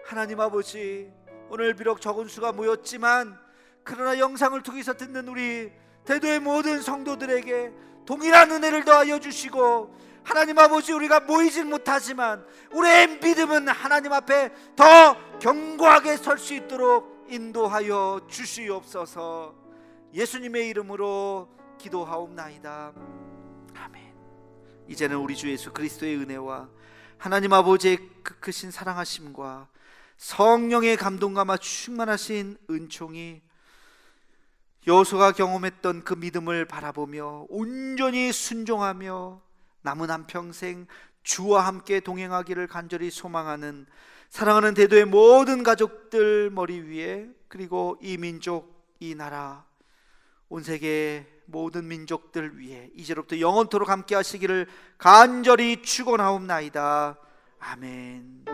S2: 하나님 아버지, 오늘 비록 적은 수가 모였지만 그러나 영상을 통해서 듣는 우리 대도의 모든 성도들에게 동일한 은혜를 더하여 주시고, 하나님 아버지, 우리가 모이진 못하지만 우리의 믿음은 하나님 앞에 더 견고하게 설 수 있도록 인도하여 주시옵소서. 예수님의 이름으로 기도하옵나이다. 아멘. 이제는 우리 주 예수 그리스도의 은혜와 하나님 아버지의 그 크신 사랑하심과 성령의 감동감화 충만하신 은총이 여호수아가 경험했던 그 믿음을 바라보며 온전히 순종하며 남은 한평생 주와 함께 동행하기를 간절히 소망하는 사랑하는 대도의 모든 가족들 머리 위에, 그리고 이 민족, 이 나라, 온 세계 모든 민족들 위에 이제로부터 영원토록 함께 하시기를 간절히 축원하옵나이다. 아멘.